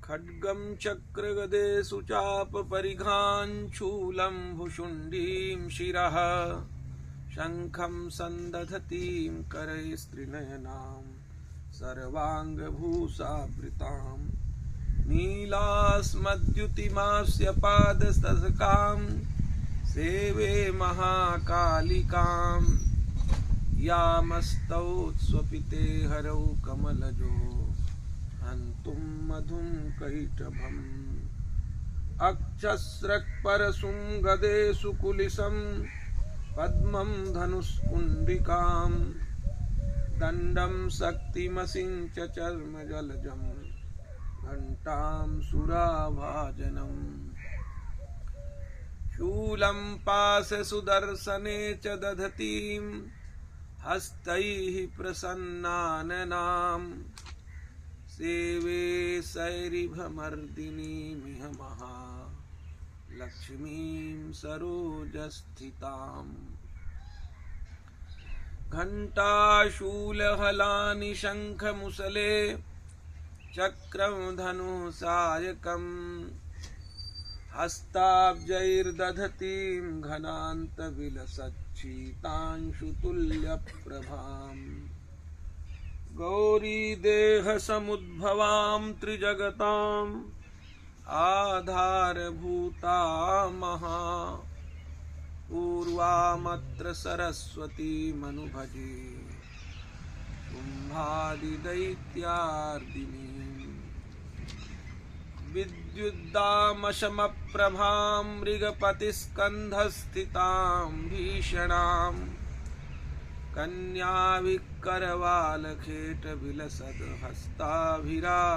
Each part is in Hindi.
खड्गं चक्रगदेषु चापपरिघान् शूलं भुशुण्डीं शिरः शङ्खं सन्दधतीं करैस्त्रिनयनां सर्वाङ्गभूषावृतां नीलास्मद्युतिमास्य पादस्तकां सेवे महाकालिकां यामस्तौत्स्वपिते हरौ कमलजो हन्तुं मधुं कैटभम् अक्षस्रक्परशुं गदेषु कुलिशं पद्मं धनुष्कुण्डिकां दण्डं शक्तिमसिं च चर्मजलजं घण्टां सुराभाजनम् शूलं पाशसुदर्शने च दधतीं हस्तैः प्रसन्नाननां सेवे सैरिभमर्दिनीमिह महालक्ष्मीं सरोजस्थिताम् घण्टाशूलहलानि शङ्खमुसले चक्रं धनुसायकम् हस्ताब्जैर्दधतीं घनान्तविलसच्छीतांशुतुल्यप्रभाम् गौरीदेहसमुद्भवां त्रिजगताम् आधारभूतामहा पूर्वामत्र सरस्वतीमनुभजे कुम्भादिदैत्यार्दिनीम् विद्युद्दामशमप्रभां मृगपतिस्कन्धस्थितां भीषणां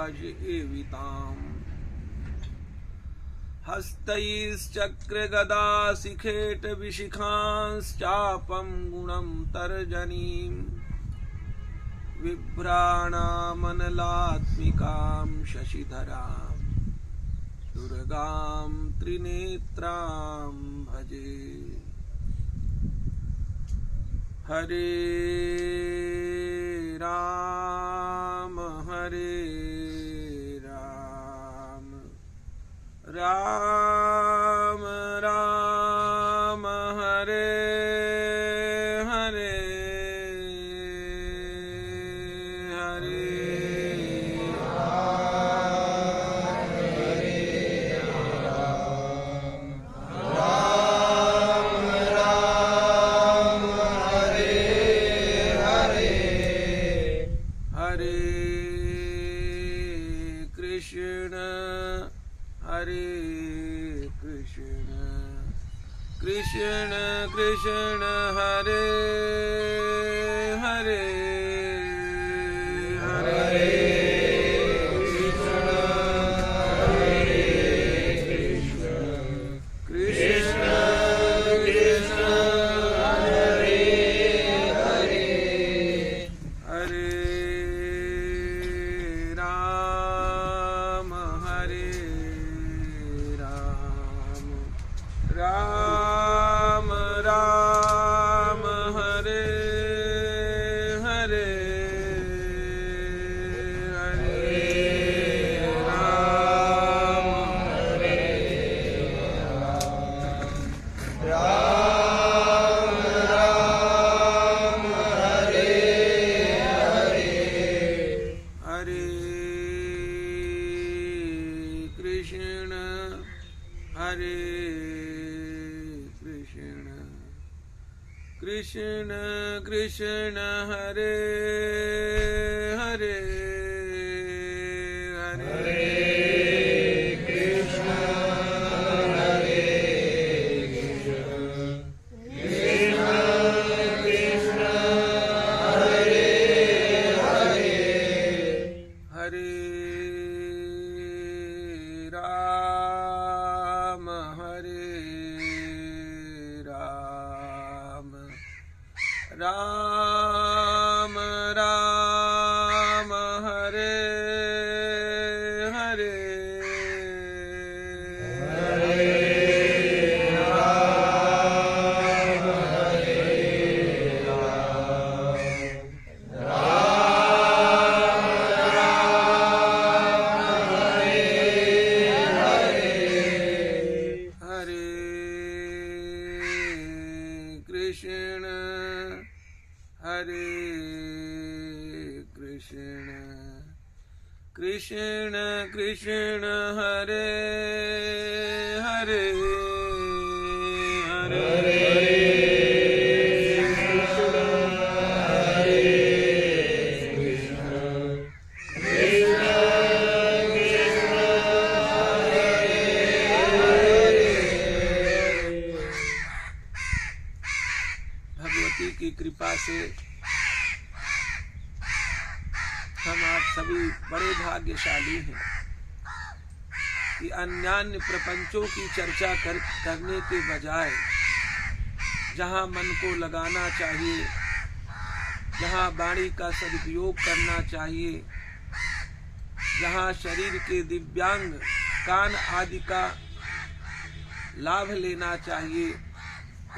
कन्याविकरवालखेटविलसद्हस्ताभिराजेविताम् हस्तैश्चक्रगदाशिखेटविशिखांश्चापं गुणं तर्जनीं बिभ्राणामनलात्मिकां शशिधरां दुर्गां त्रिनेत्रां भजे। हरे राम राम राम हरे हरे हरे कृष्ण कृष्ण हरे हरे हरे कृष्ण कृष्ण कृष्ण हरे हरे हरे राम राम राम हरे हरे हरे राम राम राम हरे हरे हरे कृष्ण हरे कृष्ण कृष्ण हरे हरे हरे कृष्ण हरे कृष्ण कृष्ण हरे हरे हरे राम राम राम हरे हरे हरे राम राम राम हरे कृष्ण कृष्ण हरे हरे हरे भगवती की कृपा से हम आप सभी बड़े भाग्यशाली हैं कि अन्यान्य प्रपंचों की चर्चा करने के बजाय जहाँ मन को लगाना चाहिए, जहाँ वाणी का सदुपयोग करना चाहिए, जहाँ शरीर के दिव्यांग कान आदि का लाभ लेना चाहिए,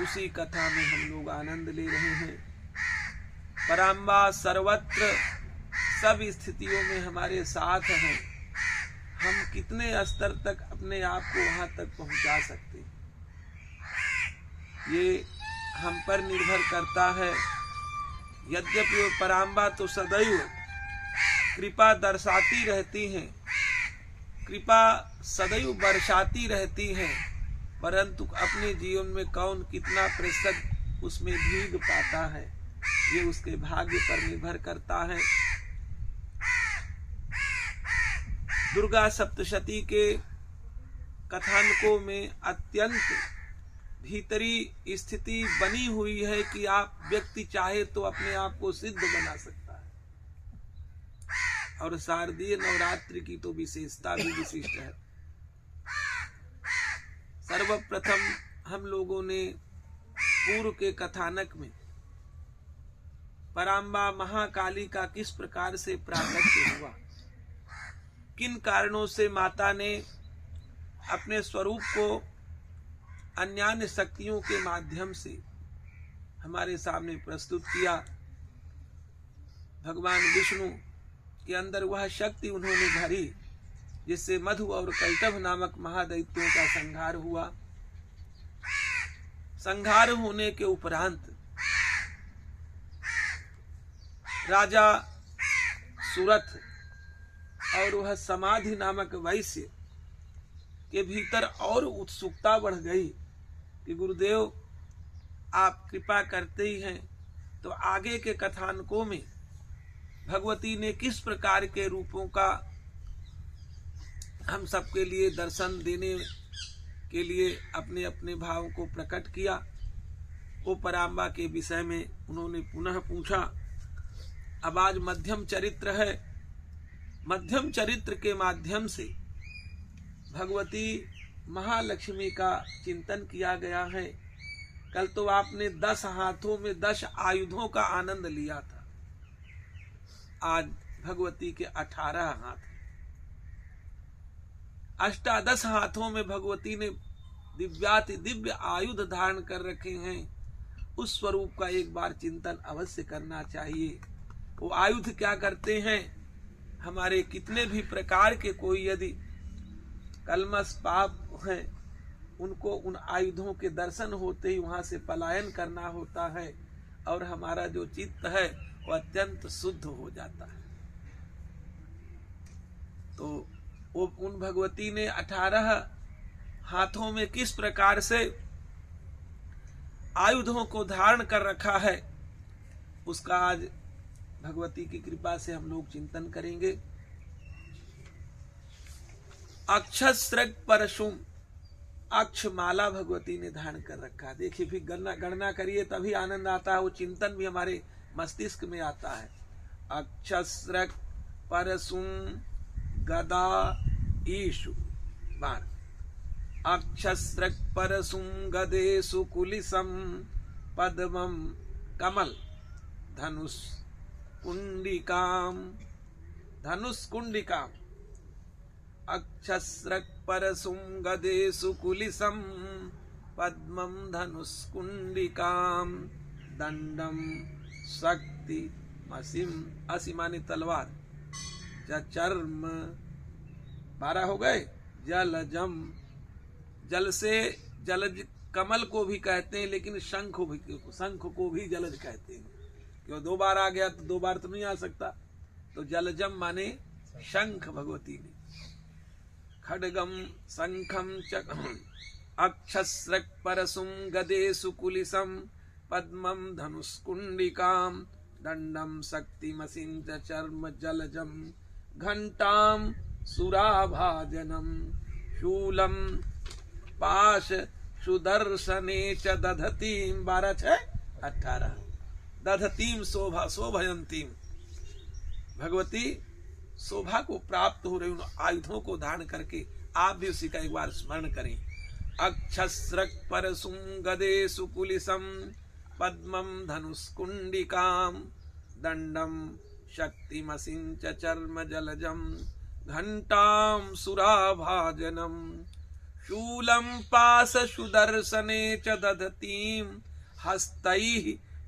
उसी कथा में हम लोग आनंद ले रहे हैं। पराम्बा सर्वत्र सब स्थितियों में हमारे साथ हैं। हम कितने स्तर तक अपने आप को वहां तक पहुंचा सकते हैं, ये हम पर निर्भर करता है। यद्यपि पराम्बा तो सदैव कृपा दर्शाती रहती हैं, कृपा सदैव बरसाती रहती हैं, परंतु अपने जीवन में कौन कितना प्रतिशत उसमें भीग पाता है, ये उसके भाग्य पर निर्भर करता है। दुर्गा सप्तशती के कथानकों में अत्यंत भीतरी स्थिति बनी हुई है कि आप व्यक्ति चाहे तो अपने आप को सिद्ध बना सकता है, और शारदीय नवरात्रि की तो विशेषता भी विशिष्ट है। सर्वप्रथम हम लोगों ने पूर्व के कथानक में पराम्बा महाकाली का किस प्रकार से प्राकट्य हुआ, किन कारणों से माता ने अपने स्वरूप को अन्यान्य शक्तियों के माध्यम से हमारे सामने प्रस्तुत किया। भगवान विष्णु के अंदर वह शक्ति उन्होंने भरी जिससे मधु और कैटभ नामक महादैत्यों का संहार हुआ। संहार होने के उपरांत राजा सुरथ और वह समाधि नामक वैश्य के भीतर और उत्सुकता बढ़ गई कि गुरुदेव आप कृपा करते ही हैं, तो आगे के कथानकों में भगवती ने किस प्रकार के रूपों का हम सबके लिए दर्शन देने के लिए अपने अपने भाव को प्रकट किया। वो पराम्बा के विषय में उन्होंने पुनः पूछा। अब आज मध्यम चरित्र है, मध्यम चरित्र के माध्यम से भगवती महालक्ष्मी का चिंतन किया गया है। कल तो आपने 10 हाथों में 10 आयुधों का आनंद लिया था, आज भगवती के 18 हाथ, अष्टादश हाथों में भगवती ने दिव्याति दिव्य आयुध धारण कर रखे हैं। उस स्वरूप का एक बार चिंतन अवश्य करना चाहिए। वो आयुध क्या करते हैं? हमारे कितने भी प्रकार के कोई यदि कलमश पाप हैं, उनको उन आयुधों के दर्शन होते ही वहां से पलायन करना होता है और हमारा जो चित्त है वो अत्यंत शुद्ध हो जाता है। तो वो उन भगवती ने 18 हाथों में किस प्रकार से आयुधों को धारण कर रखा है, उसका आज भगवती की कृपा से हम लोग चिंतन करेंगे। अक्षस्रग परशुम, अक्षमाला भगवती ने धारण कर रखा। देखिए फिर गणना करिए तभी आनंद आता है, वो चिंतन भी हमारे मस्तिष्क में आता है। अक्षस्रग परशुम गदा ईशु बाण, अक्षस्रग परशुम गदेशु कुलिसम पद्मम कमल धनुष कुंडिकाम, धनुष कुंडिकाम, अक्षस्रग परशुम गदेशु कुलिसम पद्मम धनुष कुंडिकाम, दंडम शक्ति असीम, असीमानी तलवार, चर्म 12 हो गए, जलजम, जल से जलज कमल को भी कहते हैं, लेकिन शंख को भी जलज कहते हैं। क्यों 2 बार आ गया तो 2 बार तो नहीं आ सकता, तो जलजम माने शंख भगवती ने, खड्गम शंखम अक्षस्रक परसुम गदेशु कुलिसम पद्मम धनुष्कुंडिकाम दंडम शक्तिमसिंच चर्म जलजम घंटाम सुराभाजनम शूलम पाश सुदर्शने च दधतीम 12-6-18 दधतीम शोभा शोभयंतीम। भगवती शोभा को प्राप्त हो रही उन आयुधों को धारण करके आप भी उसी का एक बार स्मरण करें। अक्षस्रक परसुम गदेशु कुलिसम पद्मम धनुष्कुंडिकाम दंडम शक्तिमसिंच चर्म जलजम घंटाम सुराभाजनम शूलम पाश सुदर्शने च दधतीम हस्तैः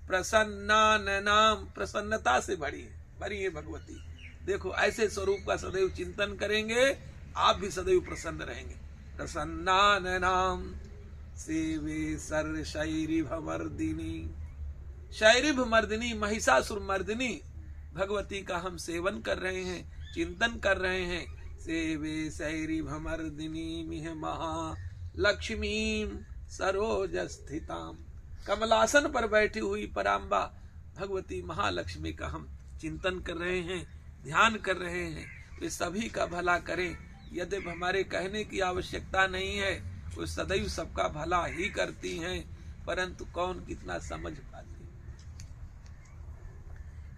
प्रसन्नानाम। प्रसन्नता से भरी है भगवती। देखो ऐसे स्वरूप का सदैव चिंतन करेंगे आप भी सदैव प्रसन्न रहेंगे। प्रसन्नानाम सेवे सर शैरिभ मर्दिनी। शैरिभ मर्दिनी महिषासुर मर्दिनी भगवती का हम सेवन कर रहे हैं, चिंतन कर रहे हैं। सेवे शैरिभ मर्दिनी मिह महालक्ष्मी सरोज स्थिताम। कमलासन पर बैठी हुई पराम्बा भगवती महालक्ष्मी का हम चिंतन कर रहे हैं, ध्यान कर रहे हैं। वे सभी का भला करें। यदि हमारे कहने की आवश्यकता नहीं है, वो सदैव सबका भला ही करती हैं, परंतु कौन कितना समझ पाते।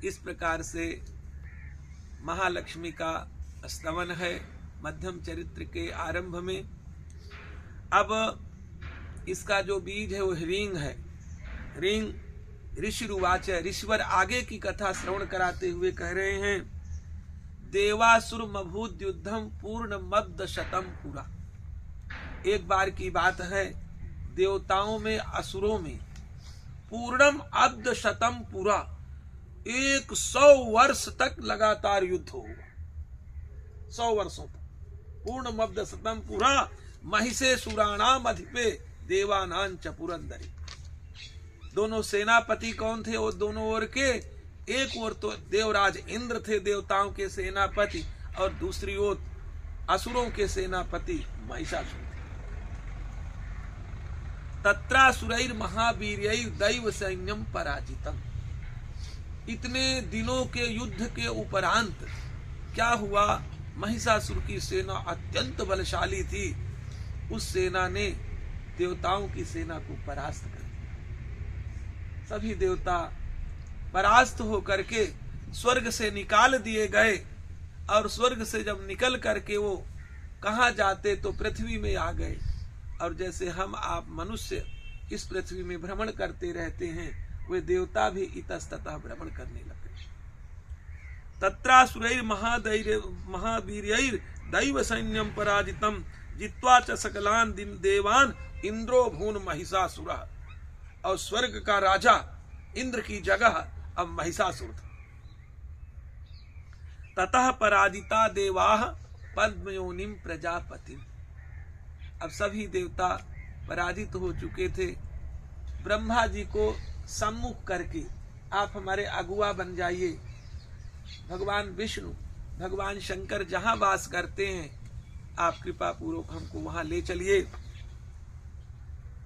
इस प्रकार से महालक्ष्मी का स्तवन है मध्यम चरित्र के आरंभ में। अब इसका जो बीज है वो ह्रीं है। ह्रीं ऋषिरुवाच, ऋषिवर आगे की कथा श्रवण कराते हुए कह रहे हैं। देवासुर मभूत युद्धम पूर्ण मब्द शतम पुरा। एक बार की बात है, देवताओं में असुरों में पूर्णम अब्द शतम पुरा 100 वर्ष तक लगातार युद्ध होगा। 100 वर्षों तक पूर्ण मब्द शतम पुरा महिषे सुराणाम अधिपे देवानां च पुरंदरी। दोनों सेनापति कौन थे? वो दोनों ओर के, एक ओर तो देवराज इंद्र थे देवताओं के सेनापति, और दूसरी ओर असुरों के सेनापति महिषासुर थे। तत्रासुरैर महावीर्यैर दैव सैन्यम पराजितम। इतने दिनों के युद्ध के उपरांत क्या हुआ? महिषासुर की सेना अत्यंत बलशाली थी। उस सेना ने देवताओं की सेना को परास्त कर दिया। सभी देवता परास्त होकर के स्वर्ग से निकाल दिए गए, और स्वर्ग से जब निकल करके वो कहाँ जाते तो पृथ्वी में आ गए। और जैसे हम आप मनुष्य इस पृथ्वी में भ्रमण करते रहते हैं, वे देवता भी इतस्ततः भ्रमण करने लगे। तत्रासुरैर महावीर्यैर दैव सैन्यम पराजितम जित्वा च सकलान देवान इंद्रो भून महिषासुरः। और स्वर्ग का राजा इंद्र की जगह अब महिषासुर था। ततः पराजिता देवाः पद्मयोनिम प्रजापति। अब सभी देवता पराजित हो चुके थे। ब्रह्मा जी को सम्मुख करके आप हमारे अगुआ बन जाइए। भगवान विष्णु भगवान शंकर जहां वास करते हैं, आप कृपा पूर्वक हमको वहां ले चलिए।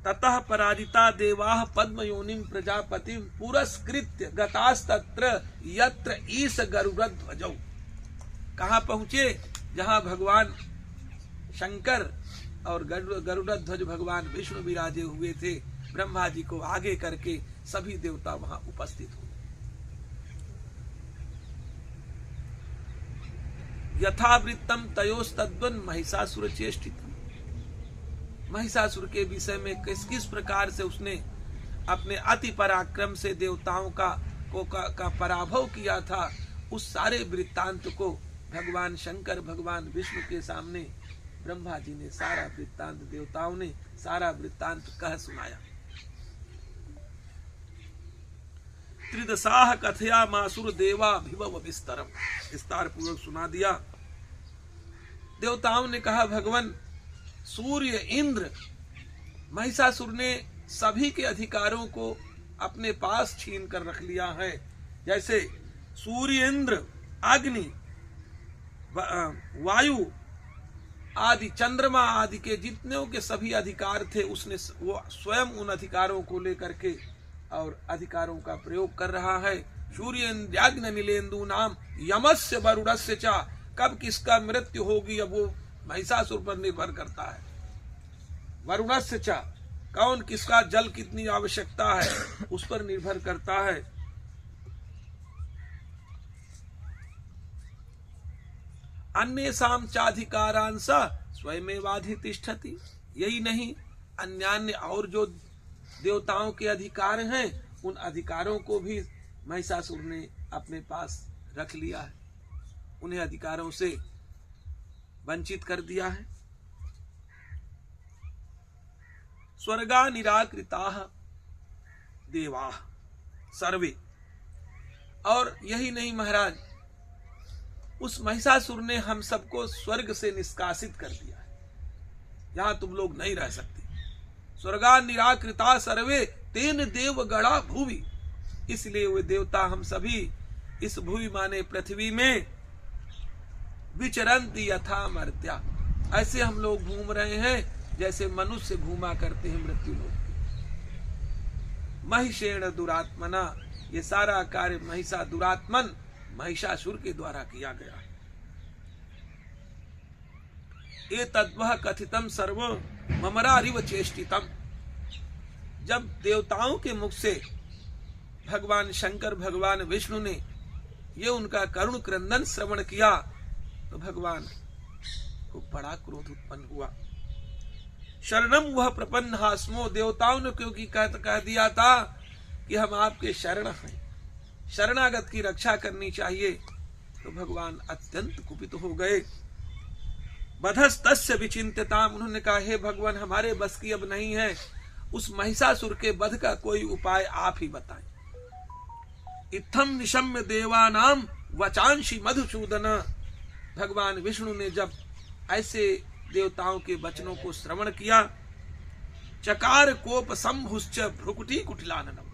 ततः पराजिता देवाः पद्मयोनिम प्रजापतिम पुरस्कृत्य गतास्तत्र यत्र ईश गरुड़ध्वजौ। कहां पहुंचे? जहां भगवान शंकर और गरुड़ध्वज भगवान विष्णु विराजे हुए थे। ब्रह्मा जी को आगे करके सभी देवता वहां उपस्थित हुए। यथावृत्तम तयोस्तद्वन् महिषासुर चेष्टितम्। महिषासुर के विषय में किस किस प्रकार से उसने अपने अति पराक्रम से देवताओं का पराभव किया था, उस सारे वृत्तांत को भगवान शंकर भगवान विष्णु के सामने ब्रह्मा जी ने सारा वृत्तांत, देवताओं ने सारा वृत्तांत कह सुनाया। त्रिदशाह कथया मासुर देवा भिवव विस्तरम। विस्तार पूर्वक सुना दिया। देवताओं ने कहा, भगवान सूर्य इंद्र महिषासुर ने सभी के अधिकारों को अपने पास छीन कर रख लिया है। जैसे सूर्य इंद्र अग्नि, वायु आदि, चंद्रमा आदि के जितने के सभी अधिकार थे, उसने वो स्वयं उन अधिकारों को लेकर के और अधिकारों का प्रयोग कर रहा है। सूर्येन्द्राग्नि नीलेन्दु नाम यमस्य वरुणस्य चा, कब किसका मृत्यु होगी अब वो महिषासुर पर निर्भर करता है। वरुणस्य चा, कौन किसका जल कितनी आवश्यकता है उस पर निर्भर करता है। अन्येषां चाधिकारांश स्वयमेवाधितिष्ठति, यही नहीं अन्यान्य और जो देवताओं के अधिकार हैं उन अधिकारों को भी महिषासुर ने अपने पास रख लिया है, उन्हें अधिकारों से वंचित कर दिया है। स्वर्गा निराकृताः देवाः सर्वे, और यही नहीं महाराज, उस महिषासुर ने हम सबको स्वर्ग से निष्कासित कर दिया है, यहां तुम लोग नहीं रह सकते। स्वर्गा निराकृता सर्वे तेन देवगणा भुवि, इसलिए वे देवता हम सभी इस भुवि माने पृथ्वी में विचरन्ति यथा मर्त्या, ऐसे हम लोग घूम रहे हैं जैसे मनुष्य घूमा करते हैं मृत्यु लोक। महिषेण दुरात्मना, ये सारा कार्य महिषा दुरात्मन महिषासुर के द्वारा किया गया है। ये तद्वह कथितम सर्व ममरारिव चेष्टितम, जब देवताओं के मुख से भगवान शंकर भगवान विष्णु ने ये उनका करुण क्रंदन श्रवण किया तो भगवान को बड़ा क्रोध उत्पन्न हुआ। शरणम वह प्रपन्न हास्मो, देवताओं ने क्योंकि कह दिया था कि हम आपके शरण हैं, शरणागत की रक्षा करनी चाहिए, तो भगवान अत्यंत कुपित हो गए। बधस्तस्य विचिंतताम, उन्होंने कहा हे भगवान हमारे बस की अब नहीं है, उस महिषासुर के वध का कोई उपाय आप ही बताएं। इत्थम निशम्य देवानाम वचांशी मधुसूदन, भगवान विष्णु ने जब ऐसे देवताओं के वचनों को श्रवण किया, चकार कोप संभुश्च भ्रुकुटी कुटिलाननम,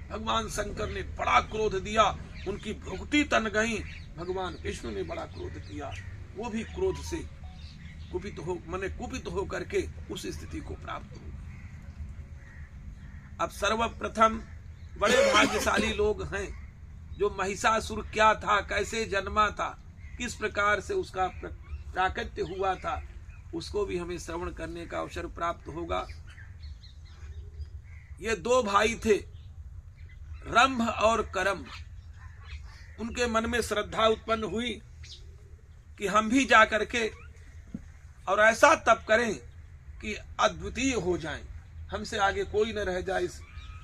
भगवान शंकर ने बड़ा क्रोध दिया, उनकी भ्रुकुटी तन गई। भगवान विष्णु ने बड़ा क्रोध किया, वो भी क्रोध से कुपित हो करके उस स्थिति को प्राप्त हो। अब सर्वप्रथम बड़े भाग्यशाली लोग हैं जो महिषासुर क्या था, कैसे जन्मा था, किस प्रकार से उसका प्राकट्य हुआ था, उसको भी हमें श्रवण करने का अवसर प्राप्त होगा। ये दो भाई थे, रंभ और करम्भ। उनके मन में श्रद्धा उत्पन्न हुई कि हम भी जा करके और ऐसा तप करें कि अद्वितीय हो जाएं, हमसे आगे कोई न रह जाए इस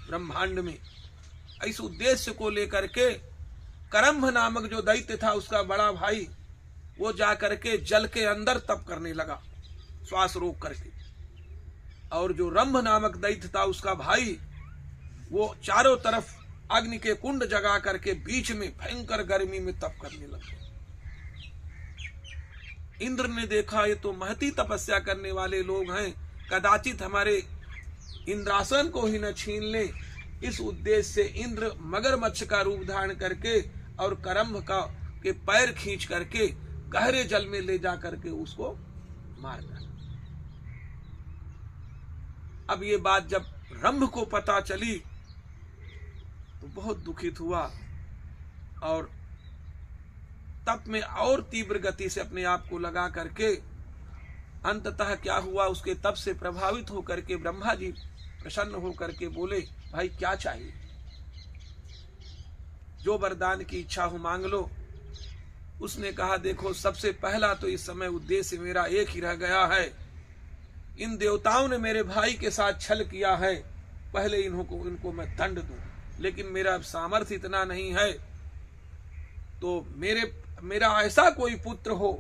ब्रह्मांड में। इस उद्देश्य को लेकर के करम्भ नामक जो दैत्य था, उसका बड़ा भाई, वो जा करके जल के अंदर तप करने लगा श्वास रोक करके, और जो रंभ नामक दैत्य था उसका भाई, वो चारों तरफ अग्नि के कुंड जगा करके बीच में भयंकर गर्मी में तप करने लगे। इंद्र ने देखा ये तो महती तपस्या करने वाले लोग हैं, कदाचित हमारे इंद्रासन को ही न छीन ले। इस उद्देश्य से इंद्र मगरमच्छ का रूप धारण करके और करम्भ का के पैर खींच करके गहरे जल में ले जा करके उसको मार डाला। अब ये बात जब रंभ को पता चली तो बहुत दुखित हुआ और तप में और तीव्र गति से अपने आप को लगा करके अंततः क्या हुआ, उसके तप से प्रभावित होकर के ब्रह्मा जी प्रसन्न होकर के बोले, भाई क्या चाहिए, जो वरदान की इच्छा हो मांग लो। उसने कहा देखो, सबसे पहला तो इस समय उद्देश्य मेरा एक ही रह गया है, इन देवताओं ने मेरे भाई के साथ छल किया है, पहले इनको मैं दंड दूं, लेकिन मेरा सामर्थ्य इतना नहीं है, तो मेरा ऐसा कोई पुत्र हो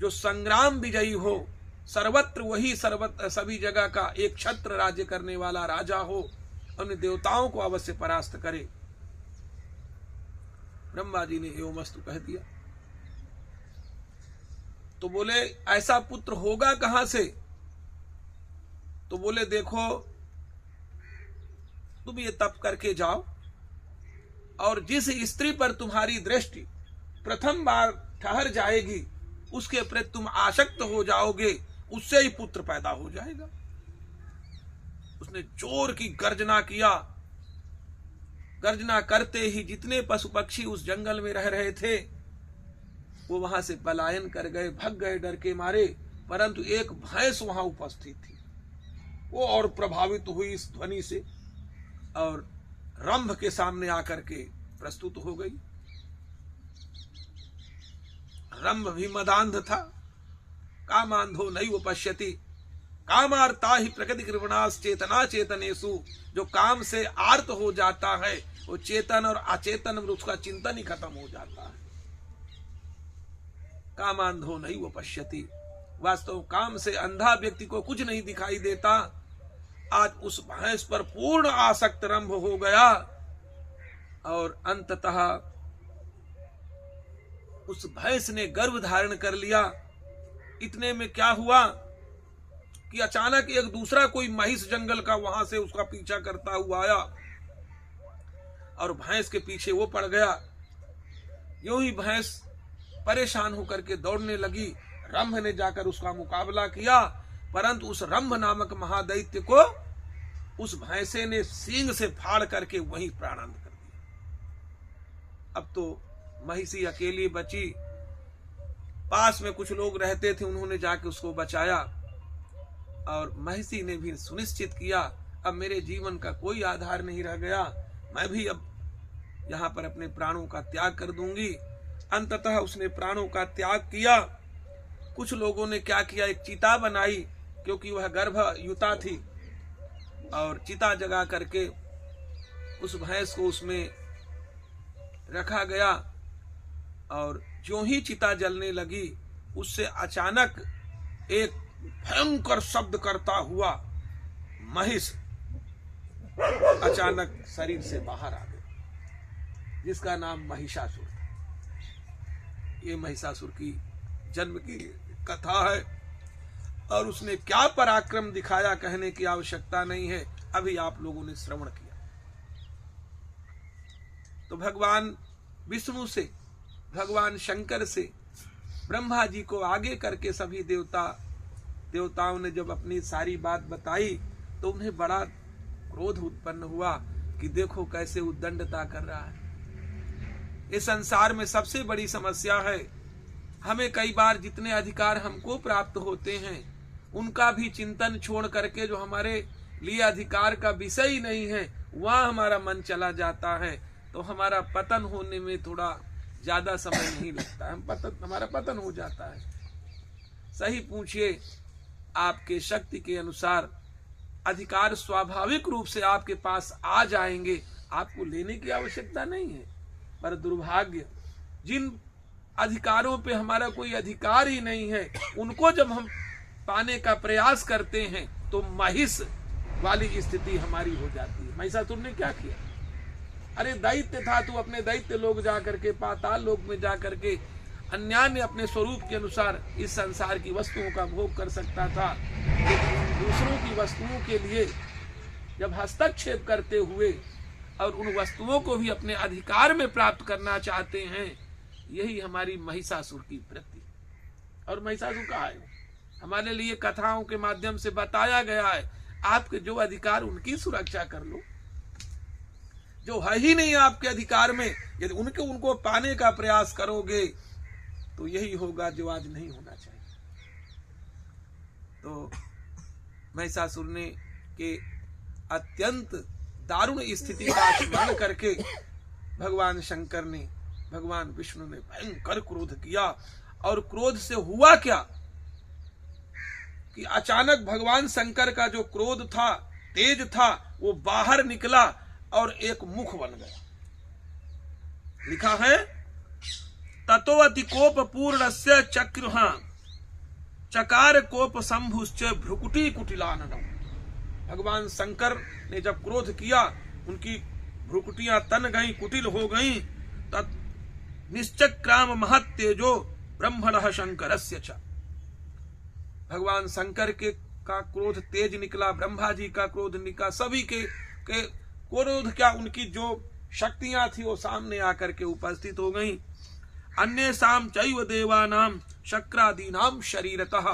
जो संग्राम विजयी हो, सर्वत्र वही सभी जगह का एक छत्र राज्य करने वाला राजा हो, उन देवताओं को अवश्य परास्त करे। ब्रह्मा जी ने एवमस्तु कह दिया। तो बोले ऐसा पुत्र होगा कहां से? तो बोले देखो, तुम ये तप करके जाओ और जिस स्त्री पर तुम्हारी दृष्टि प्रथम बार ठहर जाएगी, उसके प्रति तुम आसक्त हो जाओगे, उससे ही पुत्र पैदा हो जाएगा। उसने जोर की गर्जना किया। गर्जना करते ही जितने पशु पक्षी उस जंगल में रह रहे थे वो वहां से पलायन कर गए, भग गए डर के मारे। परंतु एक भैंस वहां उपस्थित थी, वो और प्रभावित हुई इस ध्वनि से और रंभ के सामने आकर के प्रस्तुत हो गई। रंभ भी मदांध था। कामांधो नैव पश्यति कामार्ता ही प्रकृति कृपणास चेतना चेतनेसु। जो काम से आर्त हो जाता है वो चेतन और अचेतन में उसका चिंतन ही खत्म हो जाता है। कामांधो नैव पश्यति, वास्तव काम से अंधा व्यक्ति को कुछ नहीं दिखाई देता। आज उस भैंस पर पूर्ण आसक्त रंभ हो गया और अंततः उस भैंस ने गर्भ धारण कर लिया। इतने में क्या हुआ कि अचानक एक दूसरा कोई महिष जंगल का वहां से उसका पीछा करता हुआ आया और भैंस के पीछे वो पड़ गया। यूं ही भैंस परेशान होकर के दौड़ने लगी। रंभ ने जाकर उसका मुकाबला किया, परंतु उस रंभ नामक महादैत्य को उस भैंसे ने सींग से फाड़ करके वहीं प्राणांत कर दिया। अब तो महिषी अकेली बची। पास में कुछ लोग रहते थे, उन्होंने जाके उसको बचाया और महिषी ने भी सुनिश्चित किया अब मेरे जीवन का कोई आधार नहीं रह गया, मैं भी अब यहाँ पर अपने प्राणों का त्याग कर दूंगी। अंततः उसने प्राणों का त्याग किया। कुछ लोगों ने क्या किया, एक चिता बनाई, क्योंकि वह गर्भयुता थी, और चिता जगा करके उस भैंस को उसमें रखा गया। और जो ही चिता जलने लगी उससे अचानक एक भयंकर शब्द करता हुआ महिष अचानक शरीर से बाहर आ गया, जिसका नाम महिषासुर था। ये महिषासुर की जन्म की कथा है और उसने क्या पराक्रम दिखाया कहने की आवश्यकता नहीं है, अभी आप लोगों ने श्रवण किया। तो भगवान विष्णु से, भगवान शंकर से ब्रह्मा जी को आगे करके सभी देवताओं ने जब अपनी सारी बात बताई तो उन्हें बड़ा क्रोध उत्पन्न हुआ कि देखो कैसे उद्दंडता कर रहा है। इस संसार में सबसे बड़ी समस्या है, हमें कई बार जितने अधिकार हमको प्राप्त होते हैं उनका भी चिंतन छोड़ करके जो हमारे लिए अधिकार का विषय ही नहीं है वहां हमारा मन चला जाता है, तो हमारा पतन होने में थोड़ा ज्यादा समय नहीं लगता है, हमारा पतन हो जाता है। सही पूछिए, आपके शक्ति के अनुसार अधिकार स्वाभाविक रूप से आपके पास आ जाएंगे, आपको लेने की आवश्यकता नहीं है। पर दुर्भाग्य, जिन अधिकारों पे हमारा कोई अधिकार ही नहीं है उनको जब हम पाने का प्रयास करते हैं तो महिष वाली स्थिति हमारी हो जाती है। महिषासुर ने क्या किया, अरे दैत्य था, तू अपने दैत्य लोग जाकर के पाताल लोक में जाकर के अन्यान्य अपने स्वरूप के अनुसार इस संसार की वस्तुओं का भोग कर सकता था, लेकिन दूसरों की वस्तुओं के लिए जब हस्तक्षेप करते हुए और उन वस्तुओं को भी अपने अधिकार में प्राप्त करना चाहते हैं, यही हमारी महिषासुर की वृत्ति। और महिषासुर कहा है, हमारे लिए कथाओं के माध्यम से बताया गया है, आपके जो अधिकार उनकी सुरक्षा कर लो, जो है ही नहीं आपके अधिकार में, यदि उनको पाने का प्रयास करोगे तो यही होगा जो आज नहीं होना चाहिए। तो महिषासुर ने के अत्यंत दारुण स्थिति का स्मरण करके भगवान शंकर ने, भगवान विष्णु ने भयंकर क्रोध किया। और क्रोध से हुआ क्या कि अचानक भगवान शंकर का जो क्रोध था, तेज था, वो बाहर निकला और एक मुख बन गया। लिखा है, ततो अति कोप पूर्णस्य चक्रुहा चकार कोप संभुश्च भ्रुकुटी कुटिलाननम। भगवान शंकर ने जब क्रोध किया, उनकी भ्रुकुटियां तन गईं, कुटिल हो गईं। तत् निश्चक्राम महत्तेजो ब्रह्मणः शंकरस्य च। भगवान शंकर के का क्रोध तेज निकला, ब्रह्मा जी का क्रोध निकला, सभी के क्रोध क्या, उनकी जो शक्तियां थी वो सामने आकर के उपस्थित हो गईं। अन्येषां चैव देवानां शक्रादीनां शरीरतः।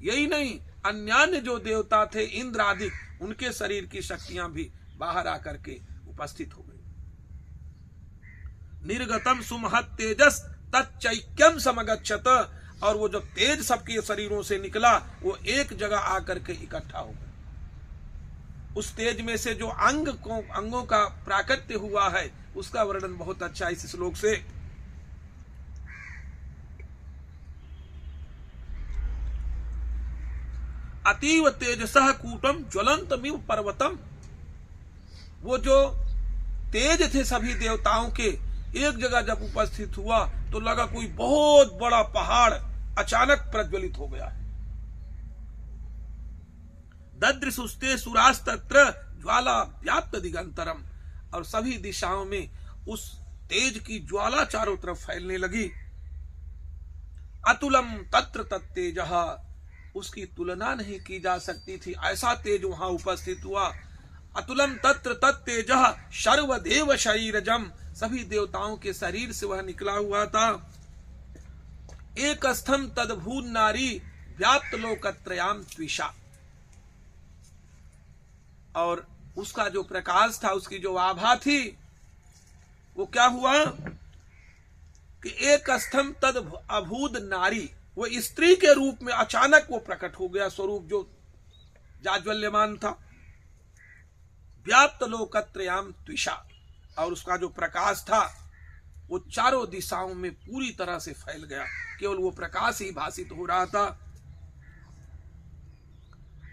यही नहीं, अन्यान्य जो देवता थे इंद्र आदि, उनके शरीर की शक्तियां भी बाहर आकर के उपस्थित हो गई। निर्गतम सुमहत तेजस तच्चैक्यम समगच्छत। और वो जब तेज सबके शरीरों से निकला, वो एक जगह आकर के इकट्ठा हो गया। उस तेज में से जो अंगों का प्राकट्य हुआ है, उसका वर्णन बहुत अच्छा इस श्लोक से। अतीव तेजसः कूटम ज्वलंतमिव पर्वतम। वो जो तेज थे सभी देवताओं के, एक जगह जब उपस्थित हुआ तो लगा कोई बहुत बड़ा पहाड़ अचानक प्रज्वलित हो गया है। ददृशुस्ते सुरास्तत्र ज्वाला व्याप्त दिगंतरम। और सभी दिशाओं में उस तेज की ज्वाला चारों तरफ फैलने लगी। अतुलम तत्र तत्तेजः। उसकी तुलना नहीं की जा सकती थी, ऐसा तेज वहां उपस्थित हुआ। अतुलम तत्र तत्तेजः सर्वदेव शरीरजम। सभी देवताओं के शरीर से वह निकला हुआ था। एक स्थम तदभूत नारी व्याप्त लोकत्रयाम त्विषा। और उसका जो प्रकाश था, उसकी जो आभा थी, वो क्या हुआ कि एक स्थम तद अभूत नारी, वो स्त्री के रूप में अचानक वो प्रकट हो गया, स्वरूप जो जाज्वल्यमान था। व्याप्त लोकत्रयाम त्विषा। और उसका जो प्रकाश था वो चारों दिशाओं में पूरी तरह से फैल गया, केवल वो प्रकाश ही भासित हो रहा था।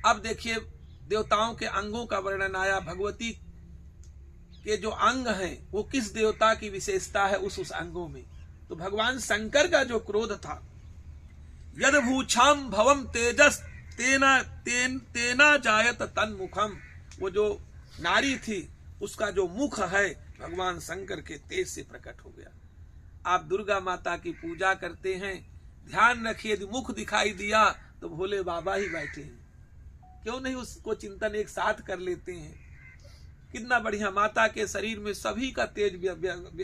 अब देखिए, देवताओं के अंगों का वर्णन आया। भगवती के जो अंग हैं, वो किस देवता की विशेषता है उस अंगों में। तो भगवान शंकर का जो क्रोध था, यद भूछाम भवम तेजस तेना जायत तन्मुखम। वो जो नारी थी, उसका जो मुख है भगवान शंकर के तेज से प्रकट हो गया। आप दुर्गा माता की पूजा करते हैं, ध्यान रखिए, यदि मुख दिखाई दिया तो भोले बाबा ही बैठे हैं। क्यों नहीं उसको चिंतन एक साथ कर लेते हैं। कितना बढ़िया, माता के शरीर में सभी का तेज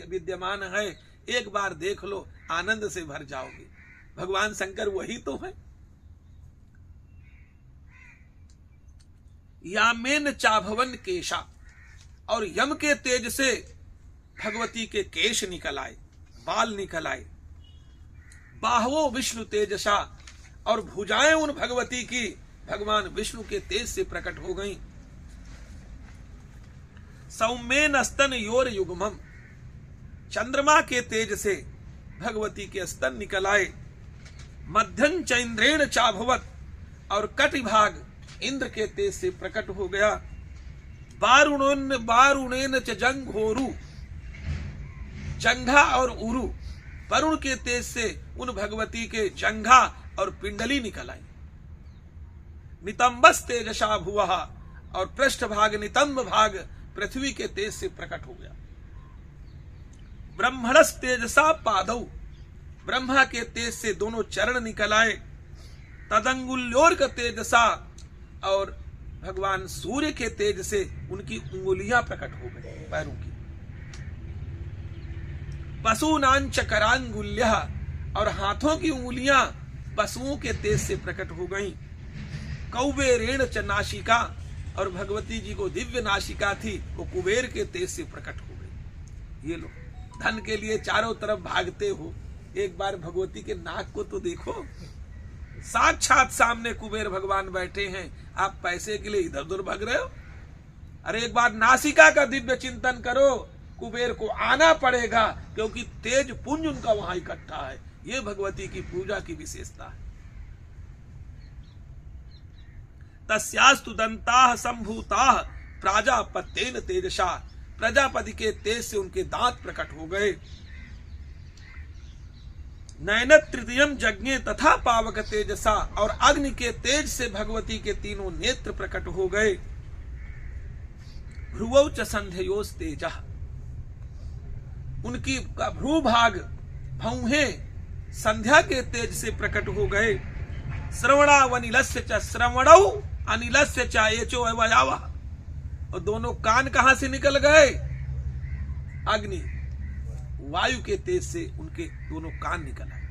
विद्यमान है। एक बार देख लो, आनंद से भर जाओगे। भगवान शंकर वही तो है। यामेन चाभवन केशा। और यम के तेज से भगवती के केश निकल आए, बाल निकल आए। बाहवो विष्णु तेजसा। और भुजाएं उन भगवती की भगवान विष्णु के तेज से प्रकट हो गईं। सौम्येन स्तन योर युग्मम। चंद्रमा के तेज से भगवती के स्तन निकल आए। मध्यम च इंद्रेण चाभवत। और कटिभाग इंद्र के तेज से प्रकट हो गया। बारुणेन च जंघोरु। जंघा और उरु, वरुण के तेज से उन भगवती के जंघा और पिंडली निकल आई। नितंबस तेजसा भुवः। और पृष्ठ भाग नितंब भाग पृथ्वी के तेज से प्रकट हो गया। ब्रह्मणस तेजसा पादौ। ब्रह्मा के तेज से दोनों चरण निकल आए। तदंगुल्योर्क तेजसा। और भगवान सूर्य के तेज से उनकी उंगलियां प्रकट हो गई, पैरों की। पशुनांच करांगुल्य। और हाथों की उंगलियां पशुओं के तेज से प्रकट हो गईं। कौबेरेण च नासिका। और भगवती जी को दिव्य नासिका थी, वो कुबेर के तेज से प्रकट हो गई। ये लो, धन के लिए चारों तरफ भागते हो, एक बार भगवती के नाक को तो देखो। साक्षात सामने कुबेर भगवान बैठे हैं, आप पैसे के लिए इधर उधर भाग रहे हो। अरे एक बार नासिका का दिव्य चिंतन करो। कुबेर को आना पड़ेगा, क्योंकि तेज पुंज उनका वहां इकट्ठा है। ये भगवती की पूजा की विशेषता है। तस्यास्तु दंताः संभूताः प्राजापत्येन तेजसा। प्रजापति के तेज से उनके दांत प्रकट हो गए। नयन तृतीयम जज्ञे तथा पावक तेजसा। और अग्नि के तेज से भगवती के तीनों नेत्र प्रकट हो गए। भ्रुवौ च संध्योस तेजः। उनकी भ्रूभाग भौहे संध्या के तेज से प्रकट हो गए। श्रवणावनिलस्य च श्रवणौ अनिलस्य च एचो अवयावः। और दोनों कान कहां से निकल गए? अग्नि। वायु के तेज से उनके दोनों कान निकल आए।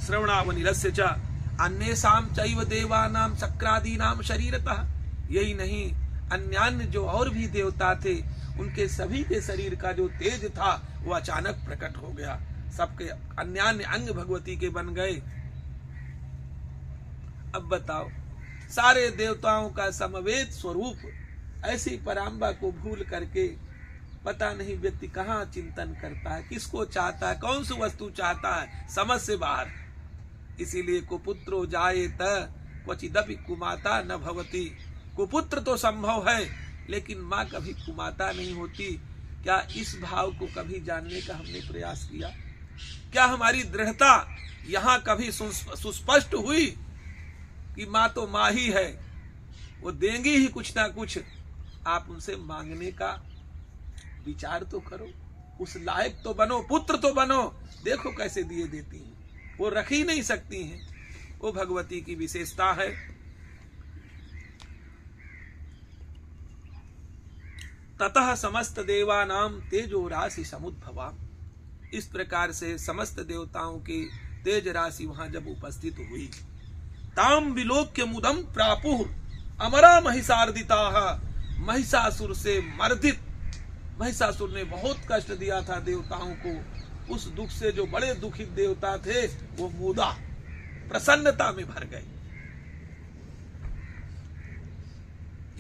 श्रवणावनिलस्य च अन्येषां चैव देवानां शक्रादीनां शरीरतः। यही नहीं, अन्यान्य जो और भी देवता थे उनके सभी के शरीर का जो तेज था वो अचानक प्रकट हो गया। सबके अन्यान्य अंग भगवती के बन गए। अब बताओ, सारे देवताओं का समवेत स्वरूप ऐसी पराम्बा को भूल करके पता नहीं व्यक्ति कहाँ चिंतन करता है, किसको चाहता है, कौन सी वस्तु चाहता है, समझ से बाहर। इसीलिए कुपुत्रो जायेत क्वचिदपि कुमाता न भवति। कुपुत्र तो संभव है लेकिन माँ कभी कुमाता नहीं होती। क्या इस भाव को कभी जानने का हमने प्रयास किया? क्या हमारी दृढ़ता यहाँ कभी सुस्पष्ट हुई कि माँ तो माँ ही है, वो देंगी ही कुछ ना कुछ। आप उनसे मांगने का विचार तो करो, उस लायक तो बनो, पुत्र तो बनो। देखो कैसे दिए देती हैं, वो रख ही नहीं सकती हैं। वो भगवती की विशेषता है। ततः समस्त देवानां तेजो राशि समुद्भवा। इस प्रकार से समस्त देवताओं की तेज राशि वहां जब उपस्थित हुई, ताम विलोक्य मुदम प्रापुः अमरा महिषार्दिताः। महिषासुर से मर्दित, महिषासुर ने बहुत कष्ट दिया था देवताओं को। उस दुख से जो बड़े दुखित देवता थे वो मुदा प्रसन्नता में भर गए।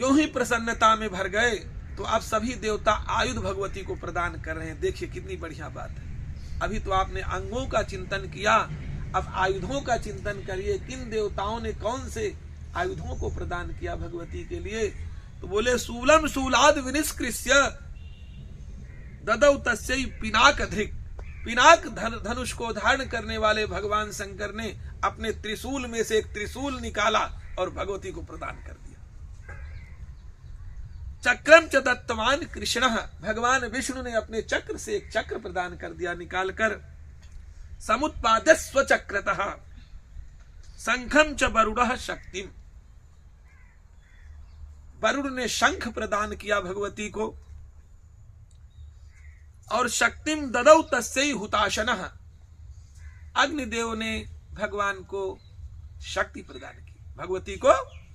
यूं ही प्रसन्नता में भर गए तो अब सभी देवता आयुध भगवती को प्रदान कर रहे हैं। देखिए कितनी बढ़िया बात है। अभी तो आपने अंगों का चिंतन किया, अब आयुधों का चिंतन करिए। किन देवताओं ने कौन से आयुधों को प्रदान किया भगवती के लिए? तो बोले शूलम शूलाद विनिष्कृष्य ददौ तस्यै पिनाक अधिक। पिनाक धनुष को धारण करने वाले भगवान शंकर ने अपने त्रिशूल में से एक त्रिशूल निकाला और भगवती को प्रदान कर दिया। चक्रम च दत्तवान कृष्ण। भगवान विष्णु ने अपने चक्र से एक चक्र प्रदान कर दिया निकालकर। समुत्पाद्य स्वचक्रतः शंखम च वरुणः शक्तिम। वरुण ने शंख प्रदान किया भगवती को। और शक्तिम ददौ तस्यै हुताशनः। अग्निदेव ने भगवान को शक्ति प्रदान की, भगवती को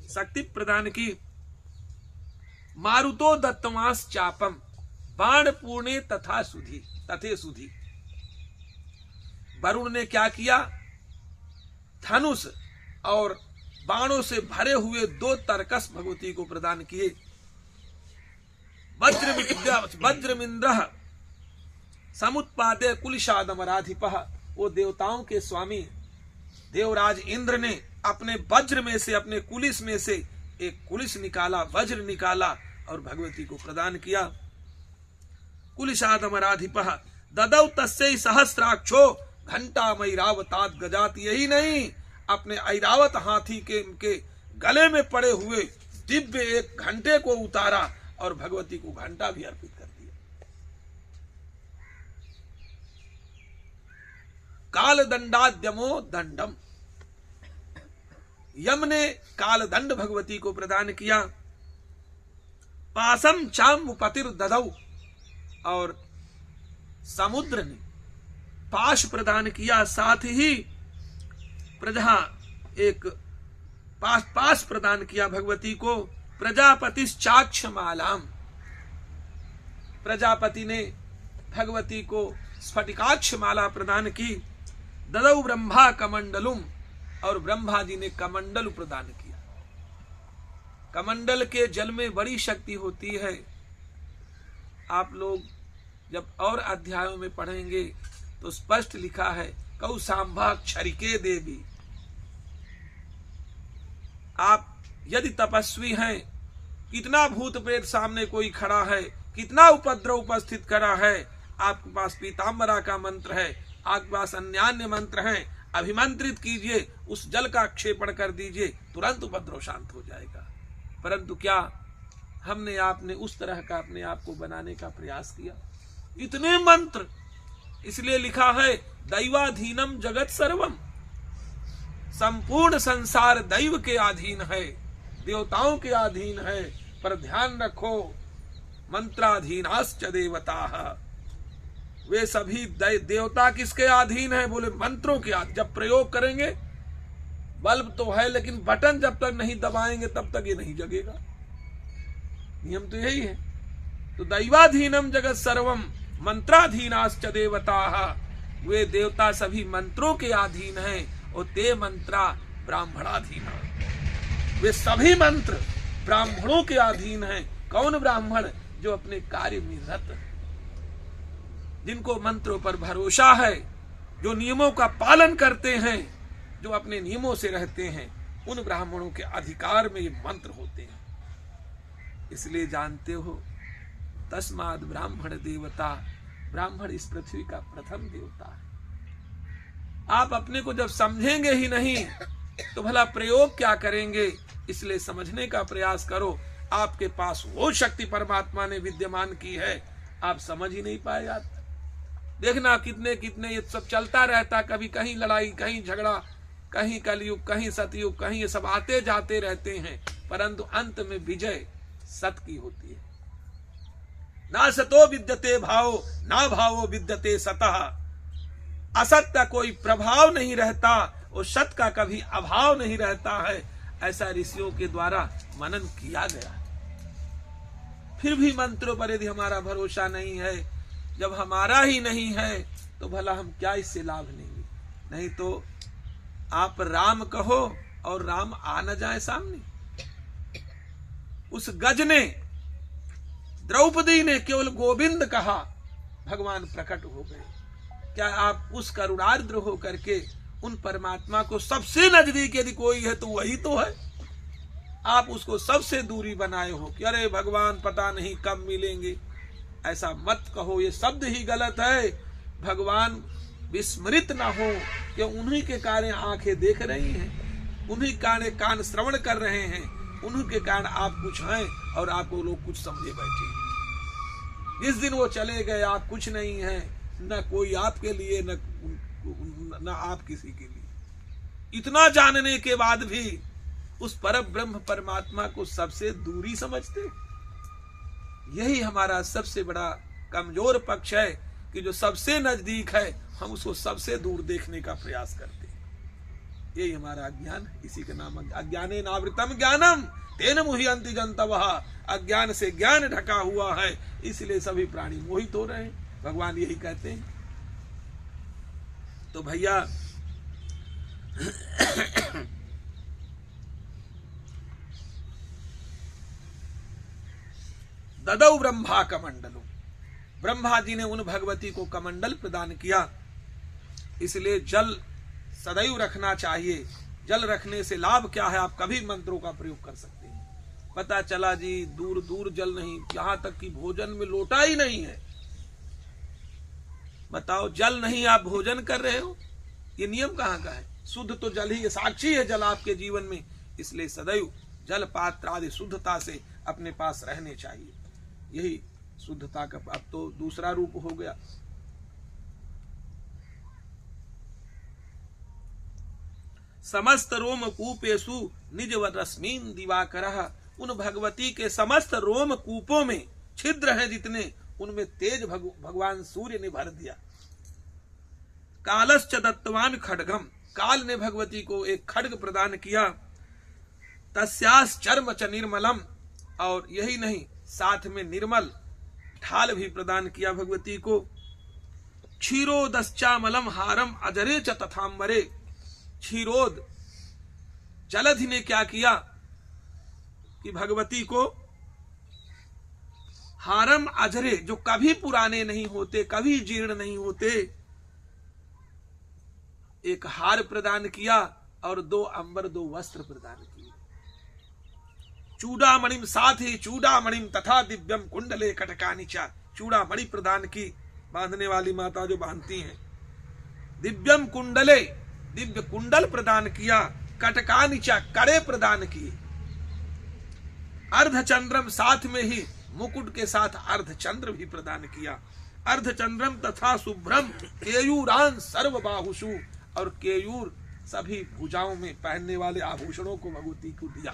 शक्ति प्रदान की। मारुतो दत्तवांस चापम बाण पूर्णे तथा सुधी तथे सुधी। वरुण ने क्या किया? धनुष और बाणों से भरे हुए 2 तरकस भगवती को प्रदान किए। वज्रमिंद्र समुत्पादे कुलिशादमराधिपः। वो देवताओं के स्वामी देवराज इंद्र ने अपने वज्र में से, अपने कुलिस में से एक कुलिस निकाला, वज्र निकाला और भगवती को प्रदान किया। कुलिशादमराधिपः ददौ तस्यै सहस्राक्षो घंटामैरावतात् गजात। यही नहीं, अपने ऐरावत हाथी के गले में पड़े हुए दिव्य एक घंटे को उतारा और भगवती को घंटा भी अर्पित कर दिया। काल दंडाद्यमो दंडम। यम ने काल दंड भगवती को प्रदान किया। पासम चाम्बुपतिर ददौ। और समुद्र ने पाश प्रदान किया, साथ ही प्रजा एक पाश प्रदान किया भगवती को। प्रजापतिश्चाक्षमालाम। प्रजापति ने भगवती को स्फटिकाक्ष माला प्रदान की। ददौ ब्रह्मा कमंडलुम। और ब्रह्मा जी ने कमंडल प्रदान किया। कमंडल के जल में बड़ी शक्ति होती है। आप लोग जब और अध्यायों में पढ़ेंगे तो स्पष्ट लिखा है कौसांभा क्षरिके देवी। आप यदि तपस्वी हैं, कितना भूत प्रेत सामने कोई खड़ा है, कितना उपद्रव उपस्थित करा है, आपके पास पीताम्बरा का मंत्र है, आपके पास अन्यान्य मंत्र हैं, अभिमंत्रित कीजिए, उस जल का क्षेपण कर दीजिए, तुरंत उपद्रव शांत हो जाएगा। परंतु क्या हमने आपने उस तरह का अपने आप को बनाने का प्रयास किया? इतने मंत्र, इसलिए लिखा है दैवाधीनम जगत सर्वम। संपूर्ण संसार दैव के अधीन है, देवताओं के अधीन है। पर ध्यान रखो, मंत्राधीनाश्च देवताः। वे सभी देवता किसके अधीन है? बोले मंत्रों के अधीन। जब प्रयोग करेंगे, बल्ब तो है लेकिन बटन जब तक नहीं दबाएंगे तब तक ये नहीं जगेगा। नियम तो यही है। तो दैवाधीनम जगत सर्वम मंत्राधीनाश्च देवताः। वे देवता सभी मंत्रों के अधीन हैं और ते मंत्रा ब्राह्मणाधीन। वे सभी मंत्र ब्राह्मणों के अधीन हैं। कौन ब्राह्मण? जो अपने कार्य में रत है, जिनको मंत्रों पर भरोसा है, जो नियमों का पालन करते हैं, जो अपने नियमों से रहते हैं, उन ब्राह्मणों के अधिकार में ये मंत्र होते हैं। इसलिए जानते हो, तस्माद ब्राह्मण देवता। ब्राह्मण इस पृथ्वी का प्रथम देवता है। आप अपने को जब समझेंगे ही नहीं तो भला प्रयोग क्या करेंगे? इसलिए समझने का प्रयास करो। आपके पास वो शक्ति परमात्मा ने विद्यमान की है, आप समझ ही नहीं पाए। आप देखना कितने कितने ये सब चलता रहता, कभी कहीं लड़ाई, कहीं झगड़ा, कहीं कलयुग, कहीं सतयुग, कहीं ये सब आते जाते रहते हैं, परंतु अंत में विजय सत की होती है। ना सतो विद्यते भावो, ना भावो विद्यते सतः। असत का कोई प्रभाव नहीं रहता और सत का कभी अभाव नहीं रहता है। ऐसा ऋषियों के द्वारा मनन किया गया। फिर भी मंत्रों पर यदि हमारा भरोसा नहीं है, जब हमारा ही नहीं है तो भला हम क्या इससे लाभ लेंगे? नहीं तो आप राम कहो और राम आ न जाए सामने। उस गज ने, द्रौपदी ने केवल गोविंद कहा, भगवान प्रकट हो गए। क्या आप उस करुणार्द्र हो करके उन परमात्मा को, सबसे नजदीक यदि कोई है तो वही तो है, आप उसको सबसे दूरी बनाए हो कि अरे भगवान पता नहीं कब मिलेंगे? ऐसा मत कहो, ये शब्द ही गलत है। भगवान विस्मृत ना हो कि उन्हीं के कारण आंखें देख रही हैं, उन्हीं कारण कान श्रवण कर रहे हैं, उन्हीं के कारण आप कुछ हैं और आपको लोग कुछ समझे बैठे। जिस दिन वो चले गए आप कुछ नहीं हैं, न कोई आपके लिए, न आप किसी के लिए। इतना जानने के बाद भी उस परम ब्रह्म परमात्मा को सबसे दूरी समझते। यही हमारा सबसे बड़ा कमजोर पक्ष है कि जो सबसे नजदीक है हम उसको सबसे दूर देखने का प्रयास करते हैं। यही हमारा अज्ञान है। इसी का नाम अज्ञाने नावृतम ज्ञानम तेन मुह्यन्ति जन्तवः। अज्ञान से ज्ञान ढका हुआ है, इसलिए सभी प्राणी मोहित हो रहे हैं। भगवान यही कहते हैं। तो भैया ददौ ब्रह्मा कमंडलो। ब्रह्मा जी ने उन भगवती को कमंडल प्रदान किया। इसलिए जल सदैव रखना चाहिए। जल रखने से लाभ क्या है? आप कभी मंत्रों का प्रयोग कर सकते हैं। पता चला जी दूर दूर जल नहीं, यहां तक कि भोजन में लोटा ही नहीं है। बताओ, जल नहीं आप भोजन कर रहे हो, ये नियम कहाँ का है? शुद्ध तो जल ही, साक्षी है जल आपके जीवन में। इसलिए सदैव जल पात्र आदि शुद्धता से अपने पास रहने चाहिए। यही शुद्धता का अब तो दूसरा रूप हो गया। समस्त रोम कूपेशु निजवत रश्मीन दिवाकरः। उन भगवती के समस्त रोम कूपों में छिद्र हैं जितने, उनमें तेज भगवान सूर्य ने भर दिया। कालश्च दत्तवान खड्गम। काल ने भगवती को एक खड्ग प्रदान किया। तस्यास चर्म च निर्मलम। और यही नहीं, साथ में निर्मल ढाल भी प्रदान किया भगवती को। क्षीरोदश्चामलम हारम अजरे च तथाम्बरे। क्षीरोद जलधि ने क्या किया कि भगवती को हारम अजरे, जो कभी पुराने नहीं होते, कभी जीर्ण नहीं होते, एक हार प्रदान किया और 2 अंबर 2 वस्त्र प्रदान किए। चूड़ामणिम, साथ ही चूड़ामणिम तथा दिव्यम कुंडले कटकानिचा। चूड़ामणि प्रदान की, बांधने वाली माता जो बांधती हैं। दिव्यम कुंडले, दिव्य कुंडल प्रदान किया। कटकानिचा, कड़े प्रदान किए। अर्धचंद्रम, साथ में ही मुकुट के साथ अर्धचंद्र भी प्रदान किया। अर्धचंद्रम तथा शुभ्रम केयूरान सर्वबाहुषु। और केयूर सभी भुजाओं में पहनने वाले आभूषणों को भगवती को दिया।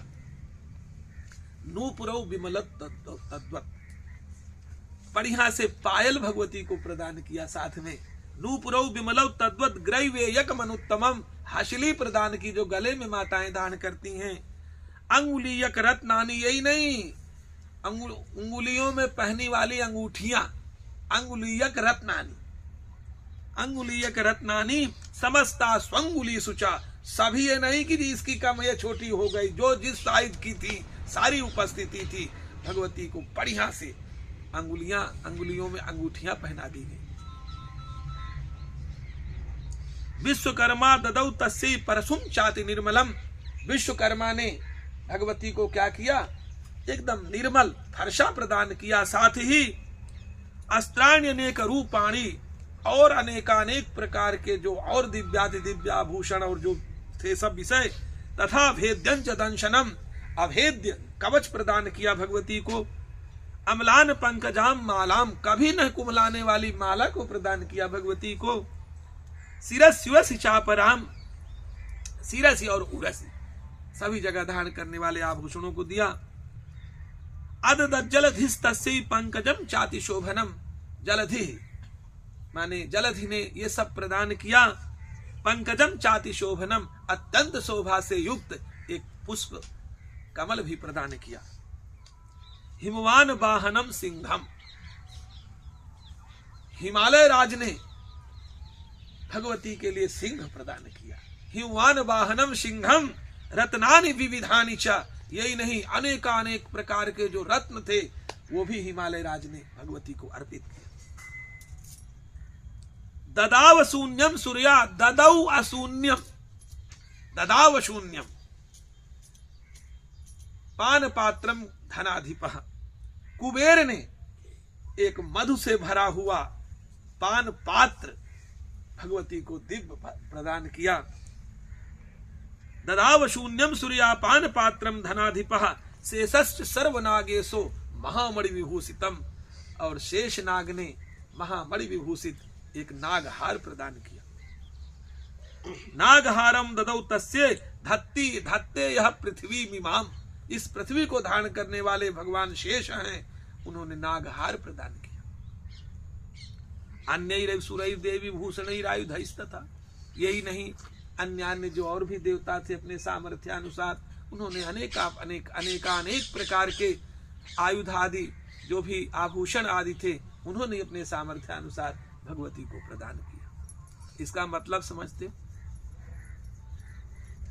नूपुरौ विमलत तद्वत। बढ़िया से पायल भगवती को प्रदान किया। साथ में नूपुरौ विमलौ तद्वत ग्रैवेयक मनुत्तमम, हाशिली प्रदान की जो गले में माताएं दान करती हैं। अंगुलीयक रत्नानी, यही नहीं, अंगुलियों में पहनी वाली अंगूठियां, अंगुलीयक रत्नानी, अंगुलीयक रत्नानी समस्ता स्वंगुली सुचा, सभी ये नहीं कि इसकी कम या छोटी हो गई, जो जिस साइज की थी सारी उपस्थिति थी। भगवती को बढ़िया से अंगुलियों में अंगूठियां पहना दी गई। विश्वकर्मा ददौ तस्यै परसुम चाति निर्मलम, विश्वकर्मा ने भगवती को क्या किया, एकदम निर्मल फर्शा प्रदान किया। साथ ही अस्त्राण्य अनेक रूपाणी, और अनेकानेक प्रकार के जो और दिव्याति दिव्याभूषण और जो थे सब विषय, तथा भेद्यं च दंशनम, अभेद्य कवच प्रदान किया भगवती को। अम्लान पंकजाम मालाम, कभी न कुमलाने वाली माला को प्रदान किया भगवती को। शिरस्युवसि चापराम, शिरसि और उरसि सभी जगह धारण करने वाले आभूषणों को दिया। अददज्जलधिस्तस्यै पंकजम चाति शोभनम, जलधि माने जलधि ने ये सब प्रदान किया। पंकजम चाति शोभनम, अत्यंत शोभा से युक्त एक पुष्प कमल भी प्रदान किया। हिमवान वाहनम सिंहम, हिमालय राज ने भगवती के लिए सिंह प्रदान किया। हिमवान वाहनम सिंहम रत्नानि विविधानि च, यही नहीं अनेकानेक प्रकार के जो रत्न थे वो भी हिमालय राज ने भगवती को अर्पित किया। ददाव शून्यम सूर्या, ददौ अशून्यम, ददाव शून्यम, पान पात्रम धनाधिपः, कुबेर ने एक मधु से भरा हुआ पान पात्र भगवती को दिव्य प्रदान किया। ददाव शून्यम सूर्या पान पात्रम धनाधिपः, शेषश्च सर्वनागेशो महामणि विभूषितम, और शेष नाग ने महामणि विभूषित एक नागहार प्रदान किया। नागहारम ददौ तस्यै धत्ती धत्ते यह पृथ्वी मिमाम, इस पृथ्वी को धारण करने वाले भगवान शेष हैं, उन्होंने नागहार प्रदान किया। अन्य सुरैर देवी भूषणैरायुधैस्तथा, यही नहीं अन्य जो और भी देवता थे अपने सामर्थ्य अनुसार उन्होंने अनेकानेक प्रकार के आयुध आदि जो भी आभूषण आदि थे उन्होंने अपने सामर्थ्य अनुसार भगवती को प्रदान किया। इसका मतलब समझते हो?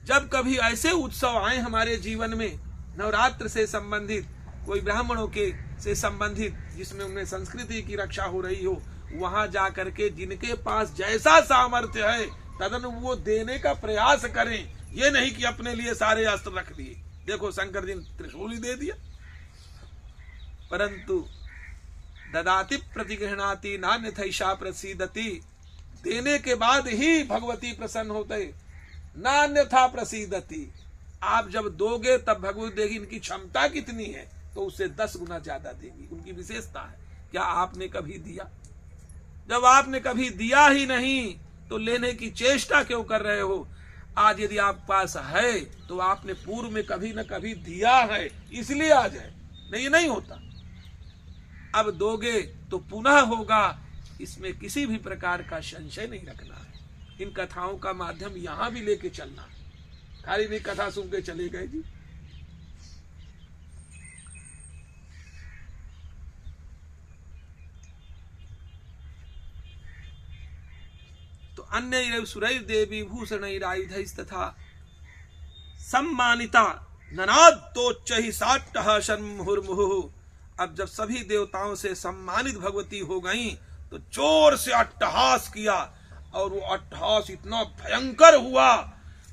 जब कभी ऐसे उत्सव आए हमारे जीवन में, नवरात्र से संबंधित, कोई ब्राह्मणों के से संबंधित, जिसमें उन्हें संस्कृति की रक्षा हो रही हो, वहां जाकर के जिनके पास जैसा सामर्थ्य है तदन वो देने का प्रयास करें। ये नहीं कि अपने लिए सारे अस्त्र रख दिए। देखो शंकर जी ने त्रिशूल ही दे दिया। परंतु ददाति प्रतिगृह्णाति नान्यथैषा प्रसीदति, देने के बाद ही भगवती प्रसन्न होते, नान्यथा प्रसीदति। आप जब दोगे तब भगवती देगी इनकी क्षमता कितनी है, तो उससे 10 गुना ज्यादा देगी। उनकी विशेषता है। क्या आपने कभी दिया? जब आपने कभी दिया ही नहीं तो लेने की चेष्टा क्यों कर रहे हो? आज यदि आप पास है तो आपने पूर्व में कभी न कभी दिया है, इसलिए आज है, नहीं नहीं होता। अब दोगे तो पुनः होगा, इसमें किसी भी प्रकार का संशय नहीं रखना है। इन कथाओं का माध्यम यहां भी लेके चलना है, खाली नहीं कथा सुन के चले गए जी। तो अन्य सुरैर देवी भूषणैरायुधैस्तथा सम्मानिता ननादोच्चैः साट्टः शन्मुहुर्मुहुः। अब जब सभी देवताओं से सम्मानित भगवती हो गईं तो जोर से अट्टहास किया, और वो अट्टहास इतना भयंकर हुआ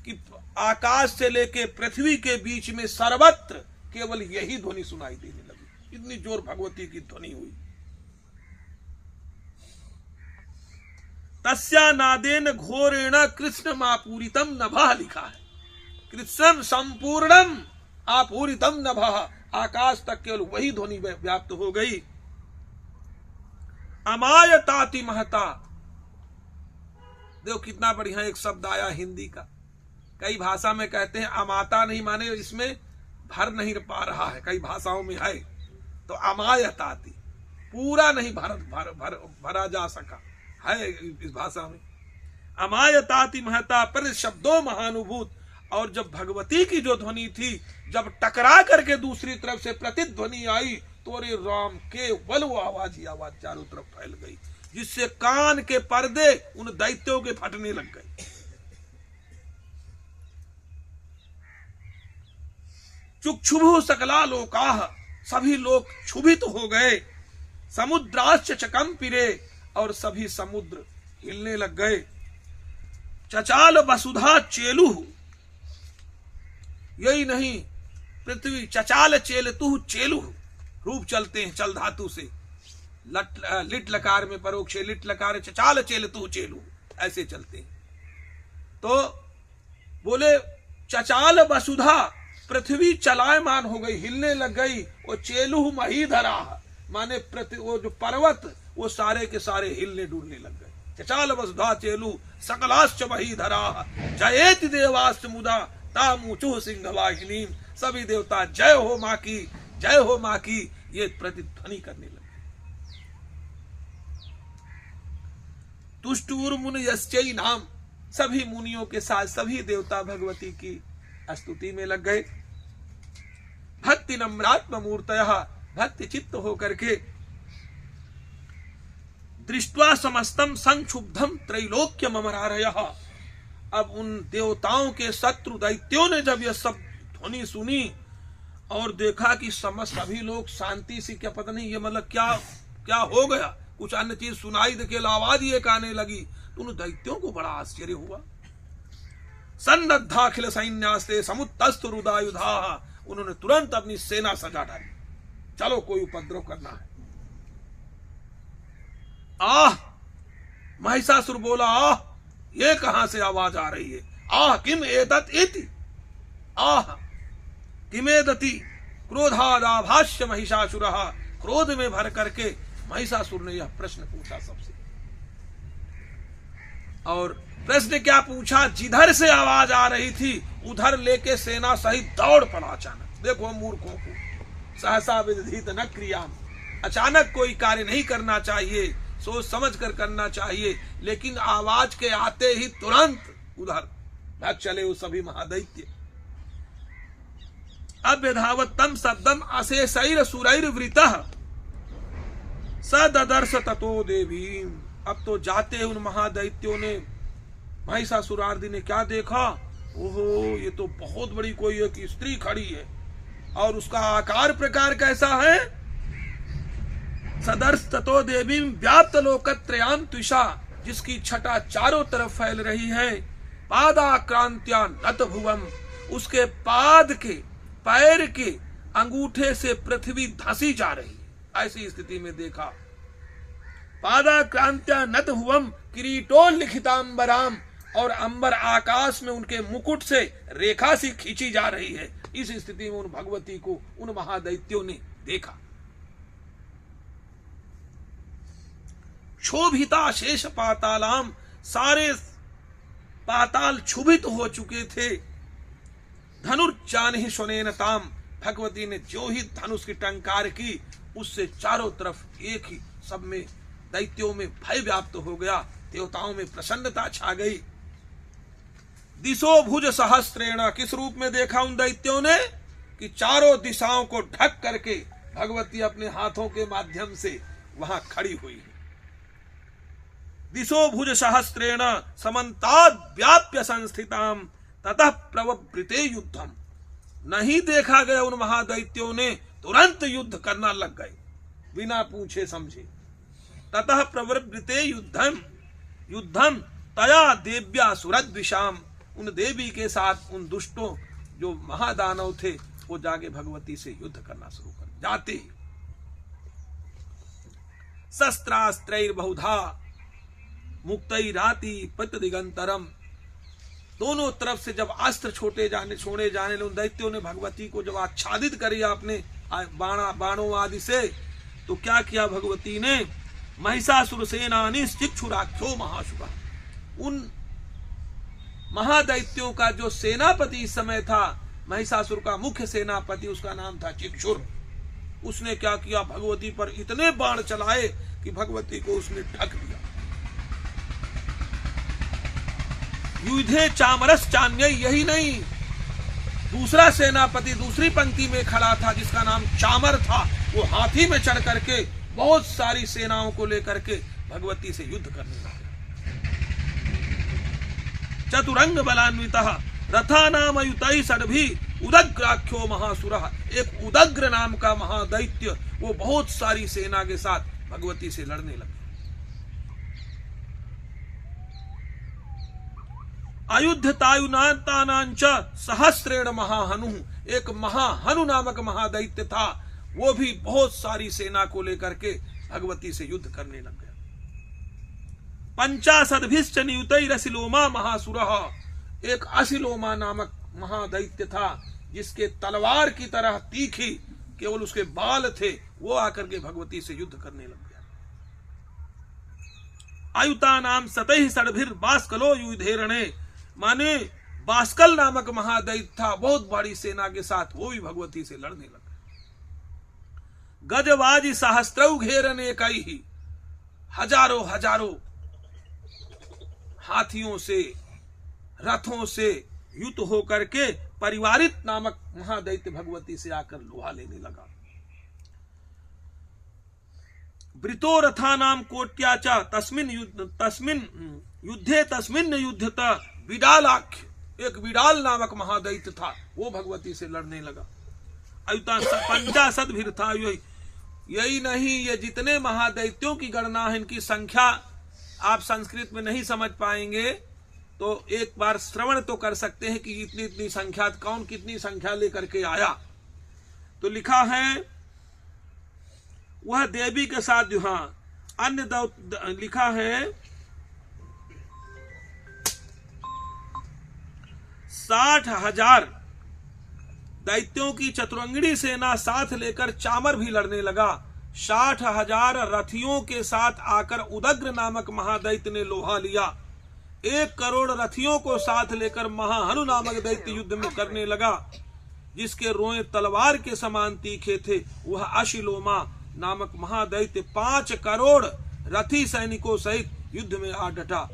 कि आकाश से लेके पृथ्वी के बीच में सर्वत्र केवल यही ध्वनि सुनाई देने लगी। इतनी जोर भगवती की ध्वनि हुई। तस्या नादेन घोरेण कृष्ण आपूरितम नभः लिखा है। कृष्ण संपूर्णम आपूरितम नभः, आकाश तक केवल वही ध्वनि व्याप्त हो गई। अमायताति महता, देखो कितना बढ़िया एक शब्द आया हिंदी का। कई भाषा में कहते हैं अमाता नहीं, माने इसमें भर नहीं पा रहा है, कई भाषाओं में है। तो अमायताति पूरा नहीं भरा जा सका है इस भाषा में। अमायताति महता पर शब्दों महानुभूत। और जब भगवती की जो ध्वनि थी, जब टकरा करके दूसरी तरफ से प्रतिध्वनि आई तो अरे राम, केवल वो आवाज ही आवाज चारों तरफ फैल गई, जिससे कान के पर्दे उन दैत्यों के फटने लग गए। चुक्षुभु सकला लोकाः, सभी लोग क्षुभित हो गए। समुद्राश्च चकंपिरे, और सभी समुद्र हिलने लग गए। चचाल वसुधा चेलु, यही नहीं, पृथ्वी चचाल चेलतु चेलु, रूप चलते हैं चल धातु से, लिट लकार में परोक्ष लिट लकार, चचाल चेलतु चेलु, ऐसे चलते हैं। तो बोले चचाल वसुधा, पृथ्वी चलायमान हो गई, हिलने लग गई। वो चेलु महीधरा, माने वो जो पर्वत वो सारे के सारे हिलने डुलने लग गए। चचाल वसुधा चेलु सकलाश्च महीधरा, जयेति देवाश्च मुदा तामुचु सिंहवाहिनी। सभी देवता जय हो माँ की, जय हो माँ की, ये प्रतिध्वनि करने लगे। तुष्टुर मुनयश्चै नाम, सभी मुनियों के साथ सभी देवता भगवती की स्तुति में लग गए। भक्ति नम्रात्म मूर्तयः, भक्ति चित्त होकर के दृष्ट्वा समस्तम संक्षुब्धम त्रैलोक्यम अमरारयः। अब उन देवताओं के शत्रु दैत्यों ने जब यह सब ध्वनि सुनी और देखा कि समस्त सभी लोग शांति से, क्या पता नहीं ये मतलब क्या हो गया, कुछ अन्य चीज सुनाई दे, आवाज ये आने लगी, तो उन दैत्यों को बड़ा आश्चर्य हुआ। सन्नद्धाखिल सैन्यास्ते समुत्तस्तु रुदायुधा, उन्होंने तुरंत अपनी सेना सजा डाली, चलो कोई उपद्रव करना है। आह, महिषासुर बोला, आह ये कहां से आवाज आ रही है, आह किम एतत् इति, आह किमेदति क्रोधादाभाष्य महिषासुरः। क्रोध में भर करके महिषासुर ने यह प्रश्न पूछा सबसे। और प्रश्न क्या पूछा, जिधर से आवाज आ रही थी उधर लेके सेना सहित दौड़ पड़ा अचानक। देखो मूर्खों को, सहसा विदित न क्रियाम, अचानक कोई कार्य नहीं करना चाहिए, सोच समझ कर करना चाहिए। लेकिन आवाज के आते ही तुरंत उधर भाग चले वो सभी महादैत्य। अभ्यधावत तम शब्दम अशेषैर सुरैर वृतः सदर्श ततो देवी। अब तो जाते उन महादैत्यों ने, महिषासुरार्दी ने क्या देखा, ओहो ये तो बहुत बड़ी कोई एक स्त्री खड़ी है, और उसका आकार प्रकार कैसा है। सदर्श ततो देवी व्याप्त लोकत्रयाम त्विषा, जिसकी छटा चारों तरफ फैल रही है। पादाक्रांत्या नत भुवम, उसके पाद के पैर के अंगूठे से पृथ्वी धसी जा रही है। ऐसी स्थिति में देखा। पादाक्रांत्या नत भुवम किरीटोल्लिखितांबराम, और अंबर आकाश में उनके मुकुट से रेखा सी खींची जा रही है। इस स्थिति में उन भगवती को उन महादैत्यों ने देखा। क्षोभिता शेष पातालाम, सारे पाताल क्षुभित हो चुके थे। धनुर्चान ही स्वनेनताम, भगवती ने जो ही धनुष की टंकार की, उससे चारों तरफ एक ही सब में दैत्यों में भय व्याप्त हो गया, देवताओं में प्रसन्नता छा गई। दिशो भुज सहस्त्रेण, किस रूप में देखा उन दैत्यों ने कि चारों दिशाओं को ढक करके भगवती अपने हाथों के माध्यम से वहां खड़ी हुई है। दिशो भुज सहस्त्रेण समन्ताद् व्याप्य संस्थिताम ततः प्रवृते युद्धम। नहीं देखा गया उन महादैत्यों ने तुरंत युद्ध करना लग गए, बिना पूछे समझे। ततः प्रवृते युद्धम तया देव्या सुरद्विषाम, उन देवी के साथ उन दुष्टों जो महादानव थे वो जाके भगवती से युद्ध करना शुरू कर। जाते ही शस्त्रास्त्रैर्बहुधा मुक्तैराति प्रतिदिगंतरम, दोनों तरफ से जब अस्त्र छोड़े जाने उन दैत्यों ने भगवती को जब आच्छादित करी अपने बाणों आदि से, तो क्या किया भगवती ने, महिषासुर सेनानी चिक्षुराख्यो महाशुभा, उन महादैत्यों का जो सेनापति इस समय था, महिषासुर का मुख्य सेनापति, उसका नाम था चिक्षुर। उसने क्या किया, भगवती पर इतने बाण चलाए कि भगवती को उसने ढक दिया। युद्धे चामरस चान्य, यही नहीं, दूसरा सेनापति दूसरी पंक्ति में खड़ा था जिसका नाम चामर था, वो हाथी में चढ़ करके बहुत सारी सेनाओं को लेकर के भगवती से युद्ध करने लगा। चतुरंग बलान्वितः रथानाम अयुतै षड्भी उदग्राख्यो महासुरः, एक उदग्र नाम का महादैत्य वो बहुत सारी सेना के साथ भगवती से लड़ने लगे। अयुद्धतायुनातानांच सहस्रेण महाहनु, एक महाहनु नामक महादैत्य था, वो भी बहुत सारी सेना को लेकर के भगवती से युद्ध करने लग गया। पंचाशद्भिश्च नियुतैरसिलोमा महासुरः, एक असिलोमा नामक महादैत्य था जिसके तलवार की तरह तीखी केवल उसके बाल थे, वो आकर के भगवती से युद्ध करने लग गया। आयुता नाम सतैः षड्भिर बास्कलो युधेरणे, माने बास्कल नामक महादैत्य था, बहुत बड़ी सेना के साथ वो भी भगवती से लड़ने लगा। गजवाजी सहस्त्रौ घेरने कई, हजारों हजारों हाथियों से रथों से युद्ध होकर के परिवारित नामक महादैत्य भगवती से आकर लोहा लेने लगा। वृतो रथा नाम कोट्याचा तस्मिन युद्धे तस्मिन युद्धत विडालाख्य, एक विडाल नामक महादैत्य था, वो भगवती से लड़ने लगा। अयुता पंचाशद भी था, यही नहीं, ये जितने महादैत्यों की गणना है इनकी संख्या आप संस्कृत में नहीं समझ पाएंगे, तो एक बार श्रवण तो कर सकते हैं कि इतनी इतनी संख्या, कौन कितनी संख्या लेकर के आया। तो लिखा है वह देवी के साथ, हाँ, अन्य लिखा है 60,000 दैत्यों की चतुरंगिणी सेना साथ लेकर चामर भी लड़ने लगा। 60,000 रथियों के साथ आकर उदग्र नामक महादैत्य ने लोहा लिया। 1 करोड़ रथियों को साथ लेकर महाहनु नामक दैत्य युद्ध में करने लगा, जिसके रोए तलवार के समान तीखे थे। वह अशिलोमा नामक महादैत्य 5 करोड़ रथी सैनिकों सहित युद्ध में आ डटा।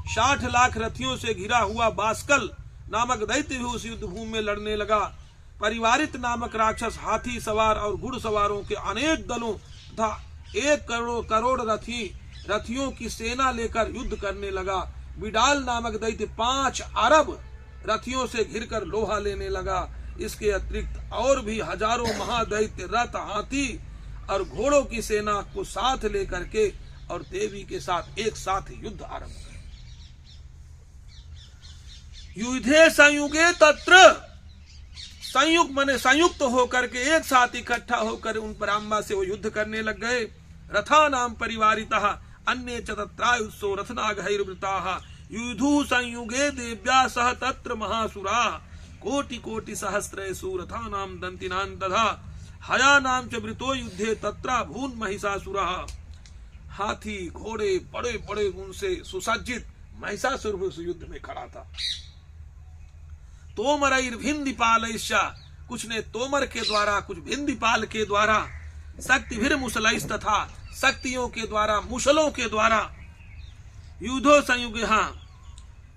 60 लाख रथियों से घिरा हुआ बास्कल नामक दैत्य भी उस युद्ध भूमि में लड़ने लगा। परिवारित नामक राक्षस हाथी सवार और घुड़सवारों के अनेक दलों तथा 1 करोड़ रथियों की सेना लेकर युद्ध करने लगा। विडाल नामक दैत्य 5 अरब रथियों से घिरकर लोहा लेने लगा। इसके अतिरिक्त और भी हजारों महादैत्य रथ, हाथी और घोड़ों की सेना को साथ लेकर के और देवी के साथ एक साथ युद्ध आरंभ कर। युद्धे संयुगे तत्र, संयुक्त माने संयुक्त होकर के एक साथ इकट्ठा होकर उन पराम्बा से वो युद्ध करने लग गए। रथा नाम परिवारितः अन्य च तत्रायुस्सो रथनागैर्वृताः युधु संयुगे देव्या सह तत्र महासुरा कोटि कोटि सहस्रेषु रथानाम दंतिनां तथा हया नाम च वृतो युद्धे तत्र भून महिषासुरः। हाथी घोड़े बड़े बड़े उनसे सुसज्जित महिषासुर उस युद्ध में खड़ा था। तोमरैर भिंदिपालैश्च, कुछ ने तोमर के द्वारा, कुछ भिंदिपाल के द्वारा, शक्तिभिर मुसलैश्च तथा शक्तियों के द्वारा, मुसलों के द्वारा, युद्धो संयुगे, हाँ,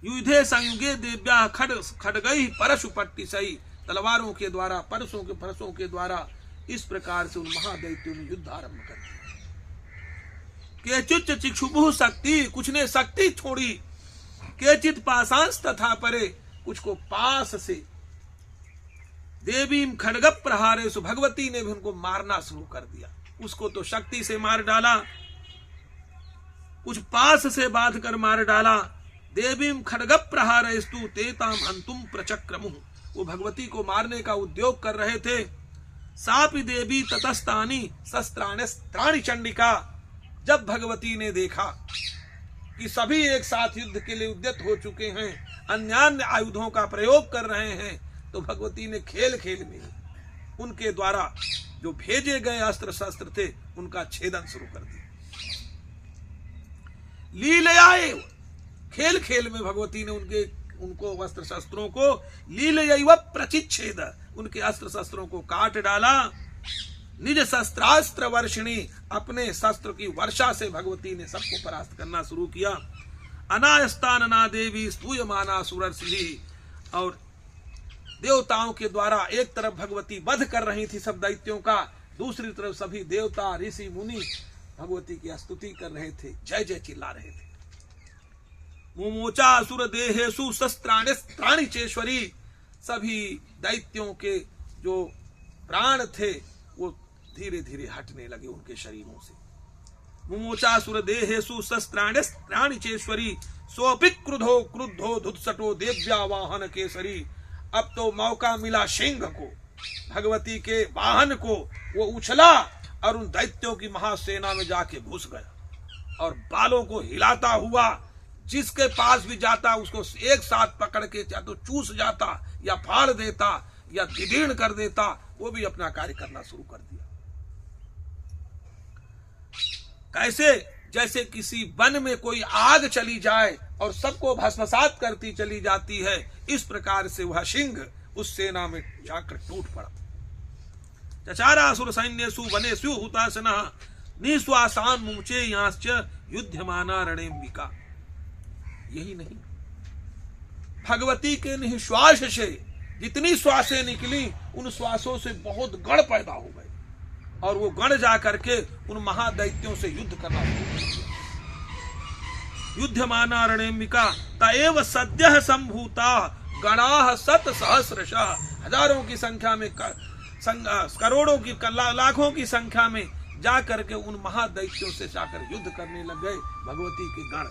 युद्धे संयुगे देव्या खड्गैः परशुपट्टिशैः, तलवारों के द्वारा, परसों के द्वारा, इस प्रकार से उन महादैत्यों ने युद्ध आरंभ कर दिया। केचित् चिक्षुभुः शक्ति, कुछ ने शक्ति छोड़ी, केचित् पाशांश तथा परे, कुछ को पास से। देवी खड्ग प्रहारेषु, भगवती ने भी उनको मारना शुरू कर दिया। उसको तो शक्ति से मार डाला, कुछ पास से बांध कर मार डाला। देवी खड्ग प्रहारेस्तु तेताम हंतुम प्रचक्रमुः, वो भगवती को मारने का उद्योग कर रहे थे। सापि देवी ततस्तानि शस्त्राणि चंडिका, जब भगवती ने देखा कि सभी एक साथ युद्ध के लिए उद्यत हो चुके हैं, अन्य आयुधों का प्रयोग कर रहे हैं, तो भगवती ने खेल खेल में उनके द्वारा जो भेजे गए अस्त्र शस्त्र थे उनका छेदन शुरू कर दिया। लीलयाए, खेल खेल में भगवती ने उनको अस्त्र शस्त्रों को लीलयैव प्रचिच्छेद, उनके अस्त्र शस्त्रों को काट डाला। निज शस्त्रास्त्र वर्षिणी, अपने शस्त्र की वर्षा से भगवती ने सबको परास्त करना शुरू किया। अनायस्तानना देवी स्तूयमाना सुरर्षि, और देवताओं के द्वारा एक तरफ भगवती वध कर रही थी सब दैत्यों का, दूसरी तरफ सभी देवता ऋषि मुनि भगवती की स्तुति कर रहे थे, जय जय चिल्ला रहे थे। मुमोचा असुर देहेषु शस्त्राणि चेश्वरी, सभी दैत्यों के जो प्राण थे वो धीरे धीरे हटने लगे उनके शरीरों से। मुमोचा असुर देहेषु शस्त्राणि चेश्वरी, सोऽपि क्रुद्धो धुत्सटो देव्या वाहन केसरी। अब तो मौका मिला सिंह को, भगवती के वाहन को, वो उछला और उन दैत्यों की महासेना में जाके घुस गया और बालों को हिलाता हुआ जिसके पास भी जाता उसको एक साथ पकड़ के या तो चूस जाता या फाड़ देता या विदीर्ण कर देता, वो भी अपना कार्य करना शुरू कर दिया। कैसे? जैसे किसी वन में कोई आग चली जाए और सबको भस्मसात करती चली जाती है, इस प्रकार से वह सिंह उस सेना में जाकर टूट पड़ा। चचारासुर सैन्यसु वनेषु हुताशनः, निश्वासान मुमुचे यांश्च युध्यमाना रणेम्बिका। यही नहीं, भगवती के निश्वास से जितनी श्वासें निकली उन श्वासों से बहुत गण पैदा हो गए और वो गण जा करके उन महादैत्यों से युद्ध करना शुरू कर दिया। युध्यमाना रणेम्बिका तएव सद्यः संभूता गणाः शत सहस्रशः, हजारों की संख्या में, करोड़ों की, लाखों की संख्या में जा करके उन महादैत्यों से जाकर युद्ध करने लग गए भगवती के गण।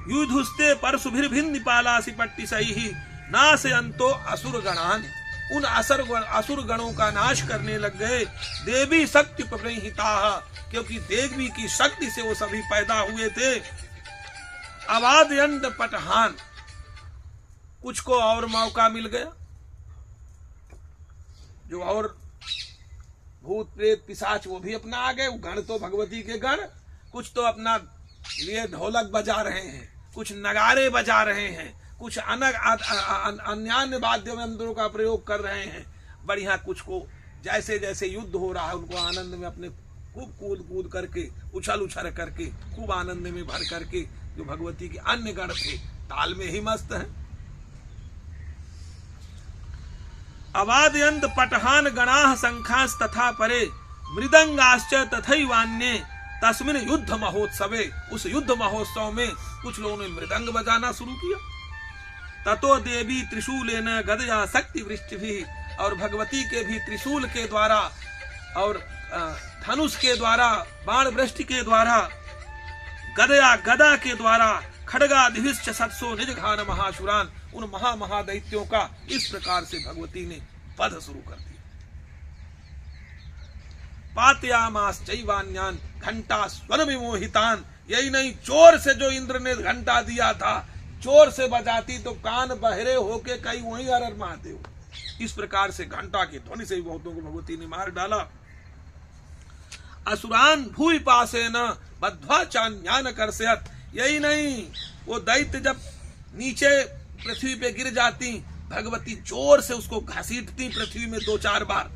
युद्धुस्ते परशुभिर्भिन्दिपालासि पट्टिसैहि नासे अंतो असुर गणान, उन असुर गणों का नाश करने लग गए। देवी शक्ति प्रहिता, क्योंकि देवी की शक्ति से वो सभी पैदा हुए थे। अवादयंत पटहान, कुछ को और मौका मिल गया, जो और भूत प्रेत पिशाच वो भी अपना आ गए। गण तो भगवती के गण, कुछ तो अपना लिए ढोलक बजा रहे हैं, कुछ नगारे बजा रहे हैं, कुछ अन्य वाद्य यंत्रों का प्रयोग कर रहे हैं। बढ़िया, कुछ को जैसे जैसे युद्ध हो रहा है उनको आनंद में अपने खूब कूद कूद करके, उछल उछल करके, खूब आनंद में भर करके, जो भगवती के अन्य गण थे ताल में ही मस्त हैं। अवादयंत पटहान गणाः शंखास तथा परे मृदंगाश्च तथैवान्ये तस्मिन युद्ध महोत्सवे, उस युद्ध महोत्सव में कुछ लोगों ने मृदंग बजाना शुरू किया। ततो देवी त्रिशूलेन गदया शक्ति वृष्टि भी, और भगवती के भी त्रिशूल के द्वारा और धनुष के द्वारा, बाण वृष्टि के द्वारा, गदा के द्वारा, खड्गादिभिश्च सत्सो निजघान महासुरान, उन महादैत्यों का इस प्रकार से भगवती ने वध शुरू कर दिया। पातयामास चैवान्यान घंटा स्वन विमोहितान, यही नहीं, जोर से जो इंद्र ने घंटा दिया था, जोर से बजाती तो कान बहरे होके कहीं वहीं हर महादेव। इस प्रकार से घंटा की ध्वनि से बहुतों को भगवती ने मार डाला। असुरान भूमि पासे न बद्ध्वा चान्यान करसयत, यही नहीं, वो दैत्य जब नीचे पृथ्वी पे गिर जाती, भगवती जोर से उसको घसीटती पृथ्वी में 2-4 बार।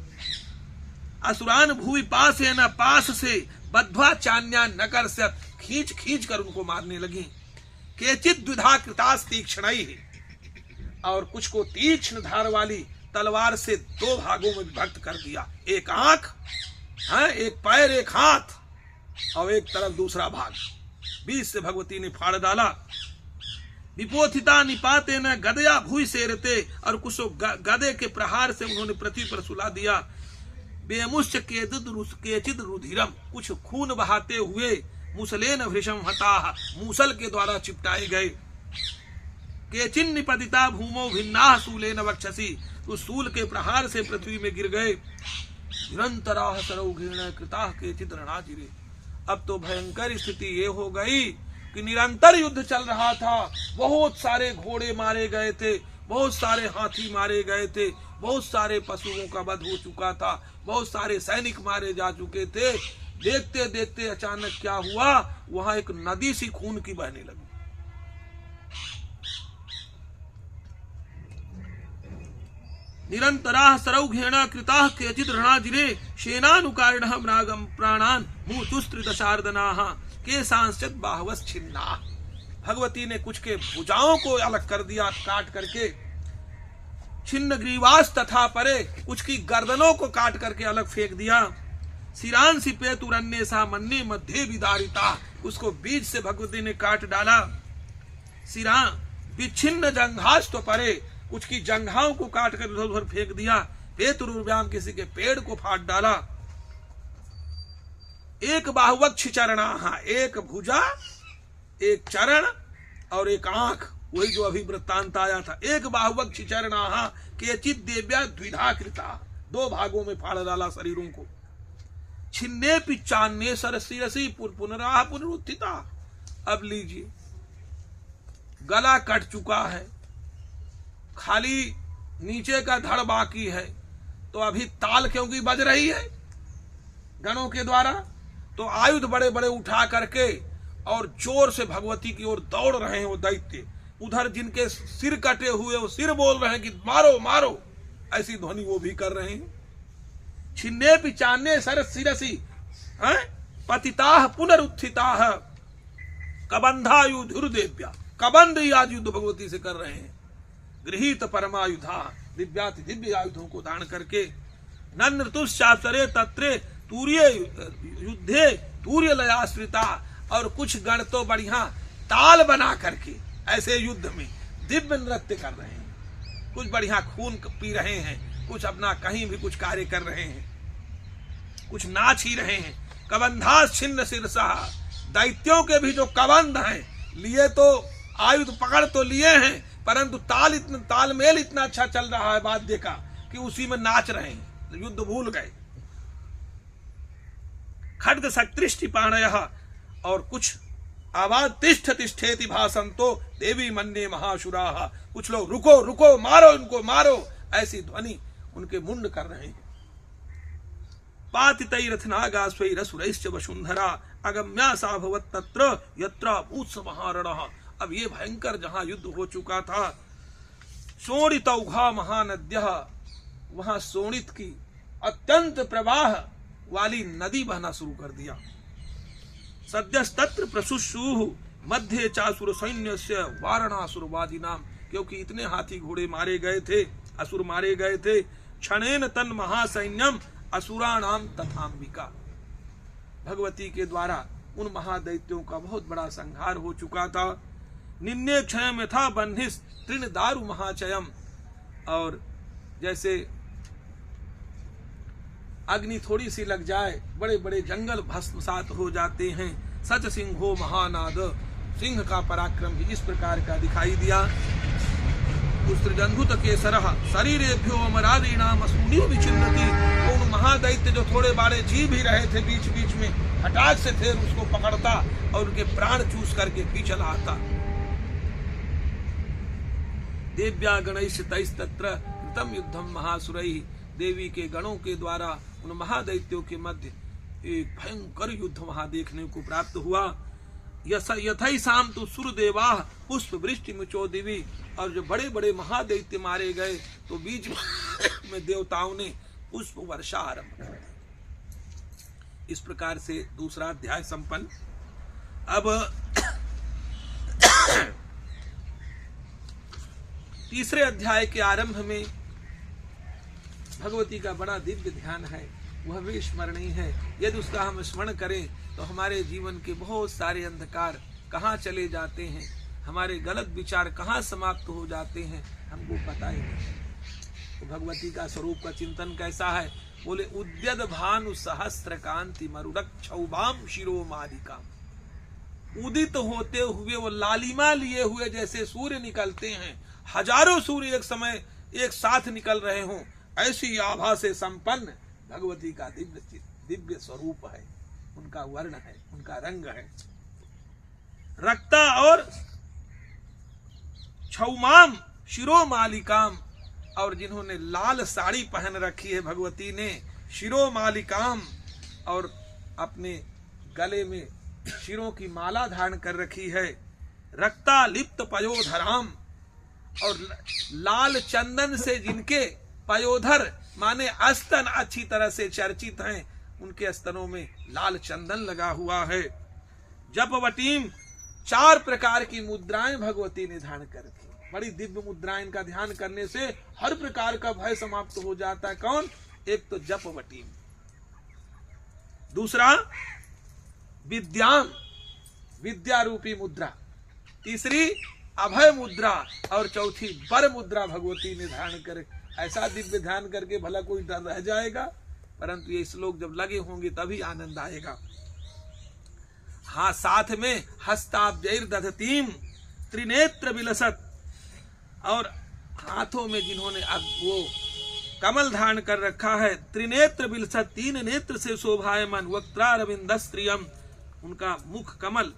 असुरान भूमि पासे न, पास से, बद्ध्वा चान्यान न करसयत, खींच खींच कर उनको मारने लगी। केचित द्विधा कृतास तीक्ष्णैः, और कुछ को तीक्ष्ण धार वाली तलवार से 2 भागों में विभक्त कर दिया। एक आंख, एक पैर, एक हाथ, और एक तरफ दूसरा भाग, बीच से भगवती ने फाड़ डाला। विपोथिता निपाते न गदया भूई सेरते, और कुछ गदे के प्रहार से उन्होंने पृथ्वी पर सुला दिया। बेमुष्च केचिद रुधिरम, कुछ खून बहाते हुए मुसलेन भृशम हताः, मूसल के द्वारा चिपटाए गए। केचिन निपतिता भूमो भिन्नाः सूलेन वक्षसि, उस सूल के प्रहार से पृथ्वी में गिर गए। निरंतराः सरौघेण कृताः केचित् रणाजिरे, अब तो भयंकर स्थिति ये हो गई कि निरंतर युद्ध चल रहा था। बहुत सारे घोड़े मारे गए थे, बहुत सारे हाथी मारे गए थे, बहुत सारे पशुओं का वध हो चुका था, बहुत सारे सैनिक मारे जा चुके थे। देखते देखते अचानक क्या हुआ, वहां एक नदी सी खून की बहने लगी। निरंतराः सरौघेण कृताः केचित् रणजिरे सेनानुकारिणः मृगं प्राणान् मूर्तुस्त्रिदशार्दनाः केशांश्चित् बाहवश्छिन्नाः। भगवती ने कुछ के भुजाओं को अलग कर दिया काट करके, छिन्न ग्रीवास तथा परे कुछ की गर्दनों को काट करके अलग फेंक दिया। सिरांसी पेतुरन्य सा मन्ने मध्य विदारिता, उसको बीच से भगवती ने काट डाला। सिरा विच्छिन्न जंघास तो परे, कुछ की जंघाओं को काट कर उधर उधर फेंक दिया। पेतुर्व्याम किसी के पेड़ को फाड़ डाला। एक बाहुवक्ष चरणा, एक भुजा, एक चरण और एक आंख, वही जो अभी वृत्तांत आया था। एक बाहुवक्ष चरणा केचित् देव्या द्विधा कृता, दो भागों में फाड़ डाला शरीरों को। छिन्ने पिचान्ने सरसिरसी पुनराह पुनरुत्थिता। अब लीजिए, गला कट चुका है, खाली नीचे का धड़ बाकी है, तो अभी ताल क्योंकि बज रही है गणों के द्वारा, तो आयुध बड़े बड़े उठा करके और जोर से भगवती की ओर दौड़ रहे हैं वो दैत्य। उधर जिनके सिर कटे हुए वो सिर बोल रहे हैं कि मारो मारो, ऐसी ध्वनि वो भी कर रहे हैं। छिन्ने पिचान्ने सरसिरसी पतिताः पुनरुत्थिताः कबंधायुधुर्देव्या, कबंध आज युद्ध भगवती से कर रहे हैं। गृहीत परमायुधा, दिव्याति दिव्य आयुधों को धारण करके। नन्नतुश्चाप्सरे तत्रे तूर्य युद्धे तूर्य लयाश्रिता, और कुछ गण तो बढ़िया ताल बना करके ऐसे युद्ध में दिव्य नृत्य कर रहे हैं। कुछ बढ़िया खून पी रहे हैं, कुछ अपना कहीं भी कुछ कार्य कर रहे हैं, कुछ नाच ही रहे हैं। कबंधा छिन्न सिरसा, दैत्यों के भी जो कबंध हैं, लिए तो आयुध पकड़ तो लिए हैं, परंतु तालमेल इतना अच्छा चल रहा है वाद्य का कि उसी में नाच रहे हैं, युद्ध भूल गए। खड्ग सक्तृष्टि पाणयः, और कुछ आवाज तिष्ठ तिष्ठेति भासंतो देवी मन्ये महाशुराः, कुछ लोग रुको रुको, मारो इनको मारो, ऐसी ध्वनि उनके मुंड कर रहे हैं। पातितैरथनागास्वैरसुरैश्च वसुंधरा अगम्या सा भवत् तत्र यत्र भूत्स महारणः। अब ये भयंकर जहां युद्ध हो चुका था, शोणितौघा महानद्यः, वहां शोणित की अत्यंत प्रवाह वाली नदी बहना शुरू कर दिया। सद्यस्तत्र प्रसुषुः मध्य चासुर सैन्यस्य वारणासुरवादिनाम, क्योंकि इतने हाथी घोड़े मारे गए थे, असुर मारे गए थे। क्षणेन तन महासैन्यम असुराणाम तथाम्बिका, भगवती के द्वारा उन महादैत्यों का बहुत बड़ा संहार हो चुका था। निन्ने क्षयम यथा बन्हिस तृण दारु महाचयम, और जैसे अग्नि थोड़ी सी लग जाए बड़े बड़े जंगल भस्मसात हो जाते हैं। सच सिंहो महानाद, सिंह का पराक्रम भी इस प्रकार का दिखाई दिया। उत्सृजन्धुत केसरः शरीरेभ्यो अमरादीनाम असूनियो विचिन्नति, उन महादैत्य जो थोड़े बारे जी भी रहे थे बीच बीच में, हठात से थे उसको पकड़ता और उनके प्राण चूस करके पीछे लाता। देव्या गणैश्च तैस्तत्र कृतम युद्धम महासुरैः, देवी के गणों के द्वारा उन महादैत्यों के मध्य एक भयंकर युद्ध वहां देखने को प्राप्त हुआ। यथैसाम तो सुरदेवा पुष्प वृष्टि मुचो दिवी, और जो बड़े बड़े महादैत्य मारे गए तो बीच में देवताओं ने पुष्प वर्षा आरंभ कर दी। इस प्रकार से दूसरा अध्याय संपन्न। अब तीसरे अध्याय के आरंभ में भगवती का बड़ा दिव्य ध्यान है, वह भी स्मरणीय है। यदि उसका हम स्मरण करें तो हमारे जीवन के बहुत सारे अंधकार कहाँ चले जाते हैं, हमारे गलत विचार कहाँ समाप्त हो जाते हैं, हमको पता ही नहीं। तो भगवती का स्वरूप का चिंतन कैसा है? बोले उद्यत भानु सहस्त्र कांति मरुरक क्षौभाम शिरो मालिका, उदित होते हुए वो लालिमा लिए हुए जैसे सूर्य निकलते हैं, हजारों सूर्य एक समय एक साथ निकल रहे हों, ऐसी आभा से संपन्न भगवती का दिव्य स्वरूप है, उनका वर्ण है, उनका रंग है। रक्ता और क्षौमाम शिरो मालिकाम, और जिन्होंने लाल साड़ी पहन रखी है भगवती ने, शिरो मालिकाम, और अपने गले में शिरों की माला धारण कर रखी है। रक्ता लिप्त पयोधराम, और लाल चंदन से जिनके पयोधर माने स्तन अच्छी तरह से चर्चित हैं, उनके स्तनों में लाल चंदन लगा हुआ है। जपवटीम 4 प्रकार की मुद्राएं भगवती ने धारण कर रखी, बड़ी दिव्य मुद्राएं। इनका ध्यान करने से हर प्रकार का भय समाप्त हो जाता है। कौन? एक तो जपवटीम, दूसरा विद्याम, विद्या रूपी मुद्रा, तीसरी अभय मुद्रा और चौथी वर मुद्रा भगवती ने धारण कर। ऐसा दिव्य ध्यान करके भला कोई डर रह जाएगा? परंतु ये श्लोक जब लगे होंगे तभी आनंद आएगा। हाँ, साथ में हस्ताब्जैर दधतीम त्रिनेत्र विलसत, और हाथों में जिन्होंने अब वो कमल धारण कर रखा है, त्रिनेत्र विलसत, 3 नेत्र से शोभायमान, वक्त्रारविंदस्त्रियम, उनका मुख कमल,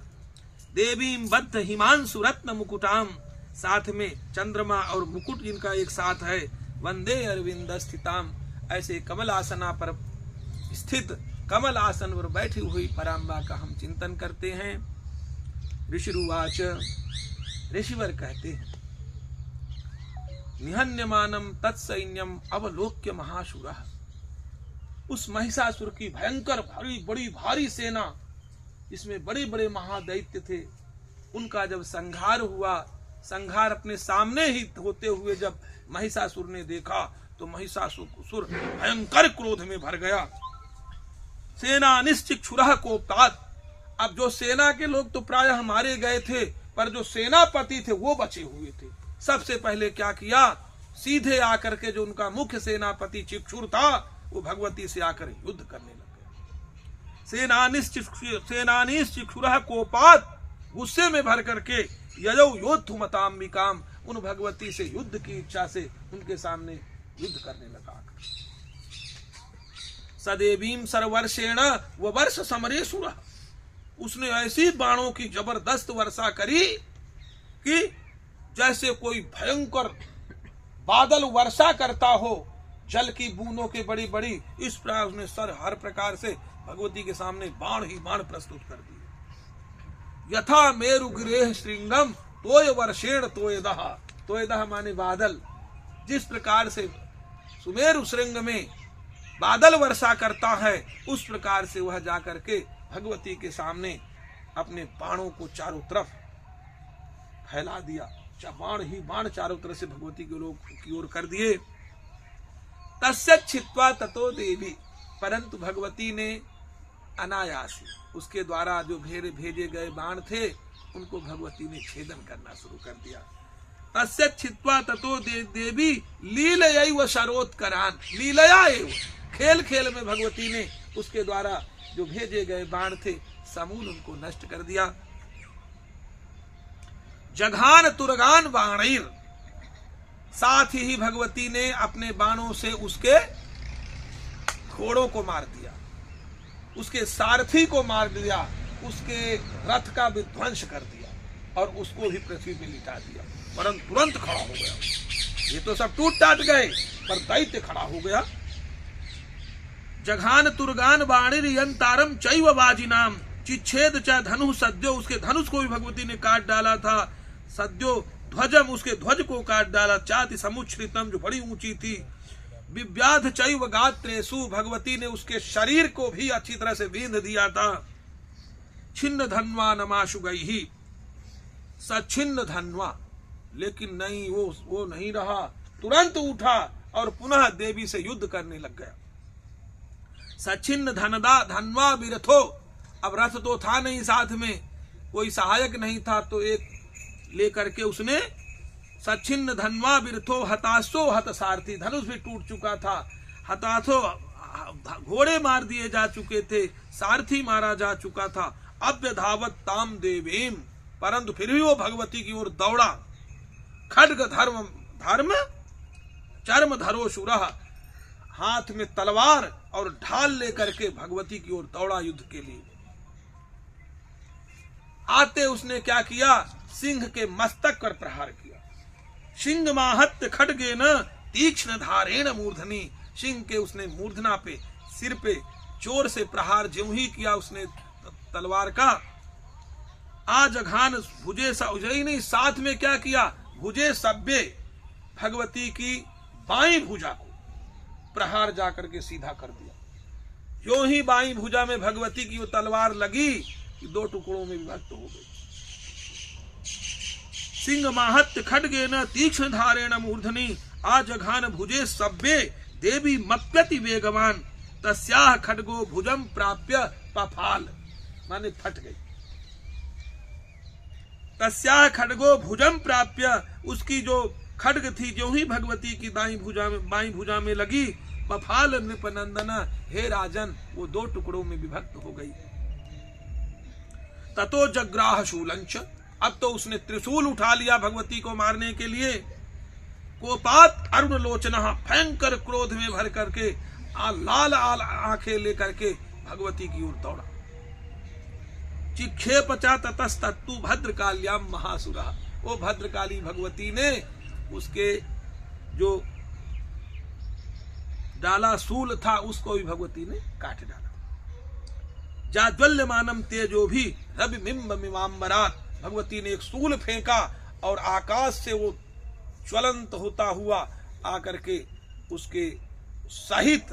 देवीम बद्ध हिमांशु रत्न मुकुटाम, साथ में चंद्रमा और मुकुट जिनका एक साथ है, वंदे अरविंद स्थिताम, ऐसे कमल आसना पर स्थित, कमल आसन पर बैठी हुई पराम्बा का हम चिंतन करते हैं। ऋषिरुवाच, ऋषिवर कहते हैं, निहन्यमानम तत्सैन्यम अवलोक्य महाशुरः, उस महिषासुर की भयंकर बड़ी भारी सेना, जिसमें बड़े बड़े महादैत्य थे, उनका जब संहार हुआ, संहार अपने सामने ही होते हुए जब महिषासुर ने देखा तो महिषासुर भयंकर क्रोध में भर गया। सेना निश्चिक्षुरः कोपात, अब जो सेना के लोग तो प्रायः मारे गए थे, पर जो सेनापति थे वो बचे हुए थे। सबसे पहले क्या किया, सीधे आकर के जो उनका मुख्य सेनापति चिक्षुर था, वो भगवती से आकर युद्ध करने लग गया। सेनानिश्चिक्षुरः कोपात, गुस्से में भर करके यजौ योद्धुमताम्बिकाम, उन भगवती से युद्ध की इच्छा से उनके सामने युद्ध करने लगा। सदेवीम सर्वर्षेण व वर्ष समरेशुरः, उसने ऐसी बाणों की जबरदस्त वर्षा करी कि जैसे कोई भयंकर बादल वर्षा करता हो, जल की बूंदों के बड़ी बड़ी, इस प्रकार उसने हर प्रकार से भगवती के सामने बाण ही बाण प्रस्तुत कर दिए। यथा मेरु गिरेह श्रृंगम तोय वर्षेण तोयदः, तोयदः माने बादल, जिस प्रकार से सुमेरु श्रृंग में बादल वर्षा करता है, उस प्रकार से वह जाकर के भगवती के सामने अपने बाणों को चारों तरफ फैला दिया। बाण ही बाण चारों तरफ से भगवती के लोग की ओर कर दिए। तस्य छित्वा ततो देवी, परंतु भगवती ने अनायास उसके द्वारा जो भेजे गए बाण थे उनको भगवती ने छेदन करना शुरू कर दिया। तस्य छित्वा ततो देवी लीलयैव शरोत्करान, लीलया एव, खेल खेल में भगवती ने उसके द्वारा जो भेजे गए बाण थे समूल उनको नष्ट कर दिया। जघान तुरगान बाणैर, साथ ही भगवती ने अपने बाणों से उसके घोड़ों को मार दिया, उसके सारथी को मार दिया, उसके रथ का विध्वंस कर दिया और उसको भी पृथ्वी में लिटा दिया। परंतु तुरंत खड़ा हो गया, ये तो सब टूट टाट गए, पर दैत्य खड़ा हो गया। जघान तुरगान बाणिर यंतारम चैव वाजिनाम, चिच्छेद च धनु सद्यो, उसके धनुष को भी भगवती ने काट डाला था। सद्यो ध्वजम, उसके ध्वज को काट डाला। चाति समुच्छ्रितम, जो बड़ी ऊंची थी। विव्याध चैव गात्रेषु, भगवती ने उसके शरीर को भी अच्छी तरह से बींध दिया था। छिन्न धन्वा नमाशु गई, सछिन्न धन्वा, लेकिन नहीं, वो नहीं रहा, तुरंत उठा और पुनः देवी से युद्ध करने लग गया। सचिन्न धनवा विरथो, अब रथ तो था नहीं, साथ में कोई सहायक नहीं था, तो एक लेकर के उसने सचिन्न धनवा विरथो हताशो हत सारथी, धनुष भी टूट चुका था, हताशो घोड़े मार दिए जा चुके थे, सारथी मारा जा चुका था। अव्य धावत ताम देवीम, परंतु फिर भी वो भगवती की ओर दौड़ा। खड्ग धर्म चर्म धरो शुरः, हाथ में तलवार और ढाल लेकर के भगवती की ओर दौड़ा युद्ध के लिए। आते उसने क्या किया, सिंह के मस्तक पर प्रहार किया। सिंह माहत्य खड्गे न तीक्ष्ण धारेण मूर्धनी, सिंह के उसने मूर्धना पे, सिर पे जोर से प्रहार ज्यों ही किया उसने तलवार का। आजघान भुजे सउजई नहीं, साथ में क्या किया, भुजे सभ्य, भगवती की बाईं भुजा को, प्रहार जाकर के सीधा कर दिया। जो ही बाईं भुजा में भगवती की वो तलवार लगी कि 2 टुकड़ों में विभक्त हो गई। सिंह माहत्य खड्गे न तीक्ष्ण धारेण मूर्धनि आजघान भुजे सभ्ये देवी मप्यति वेगवान तस्याह खड्गो भुजम प्राप्य पफाल, माने फट गई। तस्याह खड्गो भुजम प्राप्य, उसकी जो खड्ग थी जो ही भगवती की बाईं भुजा में लगी, पफाल नृपनंदन, हे राजन वो 2 टुकड़ों में विभक्त हो गई। ततो जग्राह शूलंच, अब तो उसने त्रिशूल उठा लिया भगवती को मारने के लिए। कोपात अरुण लोचना, भयंकर क्रोध में भर करके लाल आंखें लेकर के भगवती की ओर दौड़ा। चिक्षेपचा ततस्तत्तु भद्रकाल्याम महासुरा, वो भद्रकाली भगवती ने उसके जो डाला सूल था उसको भी भगवती ने काट डाला। जाज्वल्यमानम तेजो भी रविबिंब मिमांबरात, भगवती ने एक सूल फेंका और आकाश से वो ज्वलंत होता हुआ आकर के उसके सहित,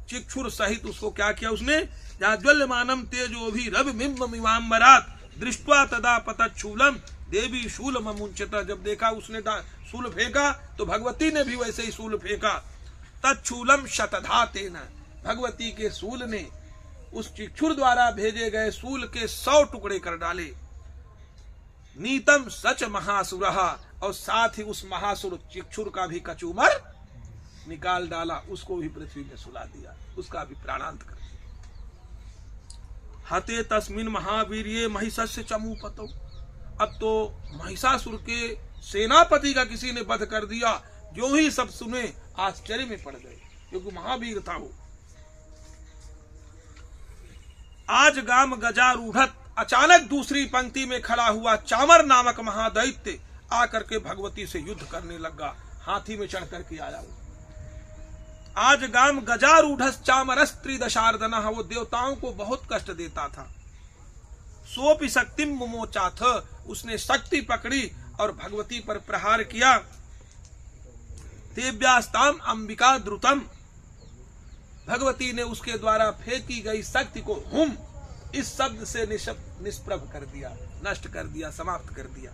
चिक्षुर सहित उसको क्या किया उसने, जाज्वल्यमानम तेजो भी रविबिंब मिमांबरात दृष्ट्वा तदा पतच्छूलम देवी शूलम मुंचता, जब देखा उसने शूल फेंका तो भगवती ने भी वैसे ही शूल फेंका। तच्छूलम शतधातेन, भगवती के शूल ने उस चिक्षुर द्वारा भेजे गए शूल के 100 टुकड़े कर डाले। नीतम सच महासुरहा, और साथ ही उस महासुर चिक्षुर का भी कचूमर निकाल डाला, उसको भी पृथ्वी में सुला दिया, उसका भी प्राणांत कर दिया। हते तस्मिन महावीर्ये महिषस्य चमूपतो, अब तो महिषासुर के सेनापति का किसी ने वध कर दिया। जो ही सब सुने आश्चर्य में पड़ गए, क्योंकि महावीर था वो। आज गाम गजारूढ़त, अचानक दूसरी पंक्ति में खड़ा हुआ चामर नामक महादैत्य आकर के भगवती से युद्ध करने लगा, हाथी में चढ़ करके आया वो। आज गाम गजारूढ़स चामरस्त्री दशार्दना, वो देवताओं को बहुत कष्ट देता था। सोपि शक्तिम मुमोचाथ, उसने शक्ति पकड़ी और भगवती पर प्रहार किया। तेव्यास्ताम अंबिका द्रुतम, भगवती ने उसके द्वारा फेंकी गई शक्ति को हुम इस शब्द से निष्प्रभ कर दिया, नष्ट कर दिया, समाप्त कर दिया।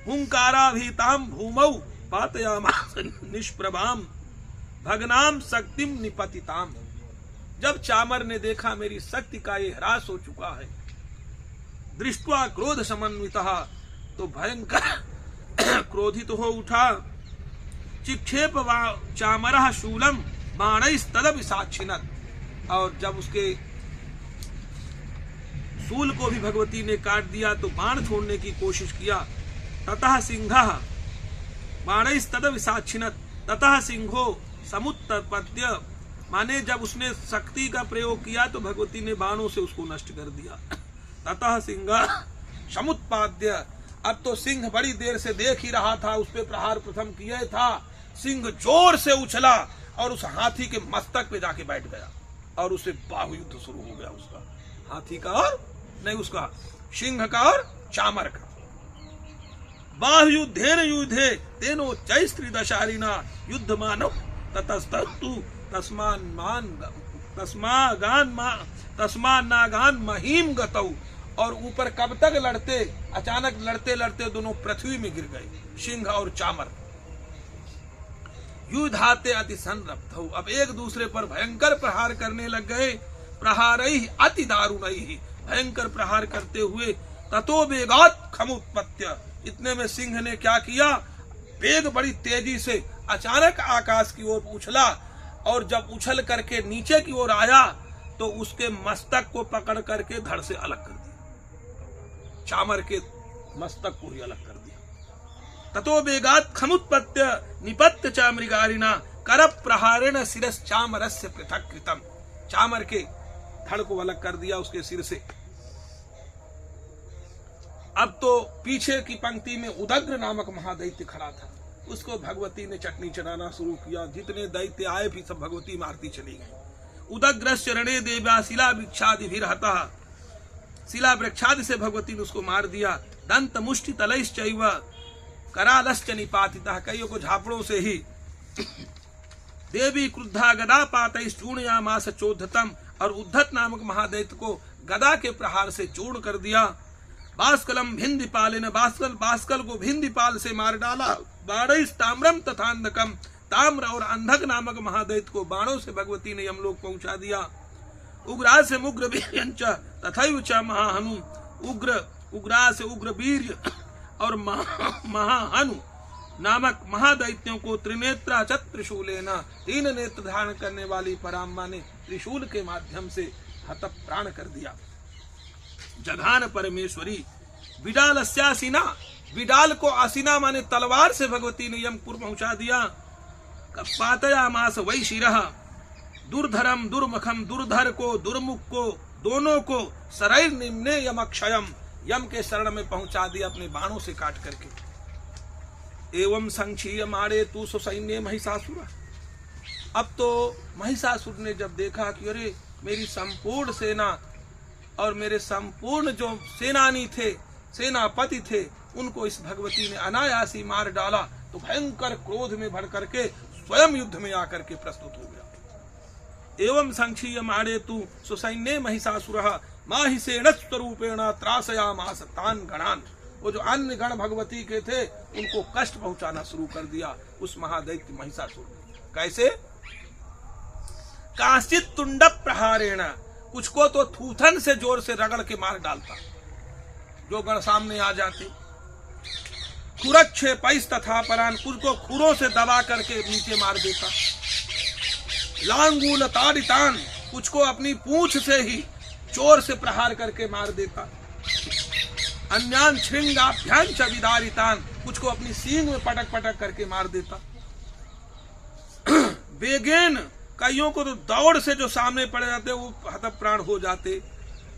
हुंकाराभीताम भूमौ पातयामास निष्प्रभाम भगनाम शक्तिम निपतिताम, जब चामर ने देखा मेरी शक्ति का ये ह्रास हो चुका है, दृष्ट्वा क्रोध समन्वितः, तो भयंकर क्रोधित हो उठा। चिक्षेप चामरः शूलम बाणैस्तदपि साक्षिणत, और जब उसके शूल को भी भगवती ने काट दिया तो बाण छोड़ने की कोशिश किया। ततः सिंहः बाणैस्तदपि साक्षिणत ततः सिंहो समुत्पत्य, माने जब उसने शक्ति का प्रयोग किया तो भगवती ने बाणों से उसको नष्ट कर दिया। ततः सिंह समुत्पाद्य, अब तो सिंह बड़ी देर से देख ही रहा था, उस पे प्रहार प्रथम किया था। सिंह जोर से उछला और उस हाथी के मस्तक पे जाके बैठ गया और उसे बाहुयुद्ध शुरू हो गया, उसका हाथी का और नहीं, उसका सिंह का और चामर का। बाहुयुद्धेन युद्धे तेनो चैस्त्री दशारिना युद्ध मानव ततस्तु तस्मागान महीम गतौ, और ऊपर कब तक लड़ते, अचानक लड़ते लड़ते दोनों पृथ्वी में गिर गए, सिंह और चामर। युद्धाते अति संरब्धौ, अब एक दूसरे पर भयंकर प्रहार करने लग गए। प्रहारैः अति दारुणैः, भयंकर प्रहार करते हुए। ततो वेगात् खमुत्पत्य, इतने में सिंह ने क्या किया, वेग बड़ी तेजी से अचानक आकाश की ओर उछला, और जब उछल करके नीचे की ओर आया तो उसके मस्तक को पकड़ करके धड़ से अलग कर दिया, चामर के मस्तक को ही अलग कर दिया। ततो वेगात् खमुत्पत्य निपत्य च मृगारिणा कर प्रहारेण शिरस चामरस्य पृथक् कृतम, चामर के धड़ को अलग कर दिया उसके सिर से। अब तो पीछे की पंक्ति में उदग्र नामक महादैत्य खड़ा था, उसको भगवती ने चटनी चढ़ाना शुरू किया। जितने दैत्य आए भी सब भगवती मारती चली गई। उदग्रस्य रणे देव्या शिला वृक्षादि भी रहता, शिला वृक्षादि से भगवती ने उसको मार दिया। दंत मुष्टि तलैश्चैव करालश्च निपातितः, कईयों को झापड़ों से ही देवी क्रुद्धा गदा पातई चूर्णयामास चोद्धतम, और उद्धत नामक महादैत्य को गदा के प्रहार से चूर्ण कर दिया। बास्कलम भिंदीपाल ने बास्कल को भिंदीपाल से मार डाला। बाणैस ताम्रम तथा अंधकम, ताम्र और अंधक नामक महादैत्य को बाणों से भगवती ने यमलोक पहुंचा दिया। उग्रा से उग्र वीर्यंच तथैव च महाहनु, उग्रा से उग्र वीर्य और महाहनु नामक महादैत्यों को त्रिनेत्रा च त्रिशूलेन, 3 नेत्र धारण करने वाली पराम्मा ने त्रिशूल के माध्यम से हत प्राण कर दिया। जघान परमेश्वरी विडालस्यासीना, विडाल को आसीना माने तलवार से भगवती ने यमपुर पहुंचा दिया। पातयामास वै शिरः, दुर्धरम दुर्मुखम, दुर्धर को दुर्मुख को दोनों को सरैर निम्ने यमक्षयम, यम के शरण में पहुंचा दिया अपने बाणों से काट करके। एवं संक्षीय मारे तू सैन्य महिषासुर, अब तो महिषासुर ने जब देखा कि अरे मेरी संपूर्ण सेना और मेरे संपूर्ण जो सेनानी थे, सेनापति थे, उनको इस भगवती ने अनायासी मार डाला, तो भयंकर क्रोध में भर करके स्वयं युद्ध में आकर के प्रस्तुत हो गया। एवं संक्षीय मारे तू सुसैन्य महिषासुरः माहिषेण स्वरूपेण त्रासयामास तान गणान, वो जो अन्य गण भगवती के थे उनको कष्ट पहुंचाना शुरू कर दिया उस महादैत्य महिषासुर ने। कैसे? कांचित तुंड प्रहारेण, कुछ को तो थूथन से जोर से रगड़ के मार डालता जो गण सामने आ जाते। खुरक्षे पैस तथा परान, कुछ को खुरों से दबा करके नीचे मार देता। लांगूल ताड़ितान, कुछ को अपनी पूंछ से ही जोर से प्रहार करके मार देता। अन्यान श्रृंगाभ्यान च विदारितान, कुछ को अपनी सींग में पटक पटक करके मार देता। बेगेन, कईयों को तो दौड़ से जो सामने पड़ जाते वो हतप्राण हो जाते।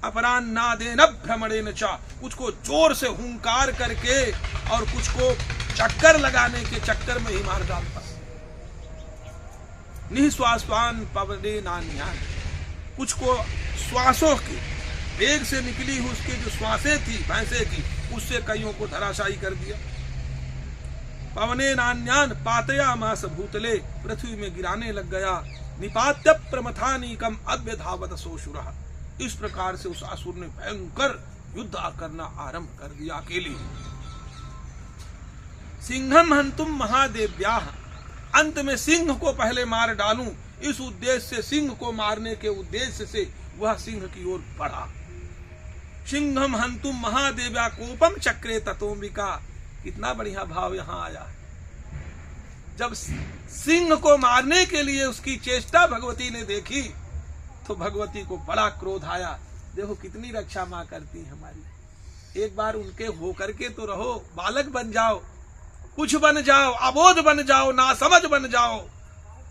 अपरान नादेन भ्रमणेन च, कुछ को जोर से हुंकार करके और कुछ को चक्कर लगाने के चक्कर में ही मार डालता। निःश्वासवान पवने नान्यान, कुछ को श्वासों की वेग से निकली हुई उसकी जो श्वासें थी भैंसे की, उससे कईयों को धराशायी कर दिया। पवने नान्यान पातयामास भूतले, पृथ्वी में गिराने लग गया। निपात्य प्रमथानीकम अव्यधावत सोशुरः, इस प्रकार से उस असुर ने भयंकर युद्ध करना आरंभ कर दिया अकेले। सिंहम हंतुम महादेव्याः, अंत में सिंह को पहले मार डालूं, इस उद्देश्य से, सिंह को मारने के उद्देश्य से वह सिंह की ओर बढ़ा। सिंहम हंतुम महादेव्या कोपम चक्रे ततोम्बिका, कितना बढ़िया भाव यहाँ आया है। जब सिंह को मारने के लिए उसकी चेष्टा भगवती ने देखी तो भगवती को बड़ा क्रोध आया। देखो कितनी रक्षा माँ करती है हमारी। एक बार उनके होकर के तो रहो, बालक बन जाओ, कुछ बन जाओ, अबोध बन जाओ, नासमझ बन जाओ।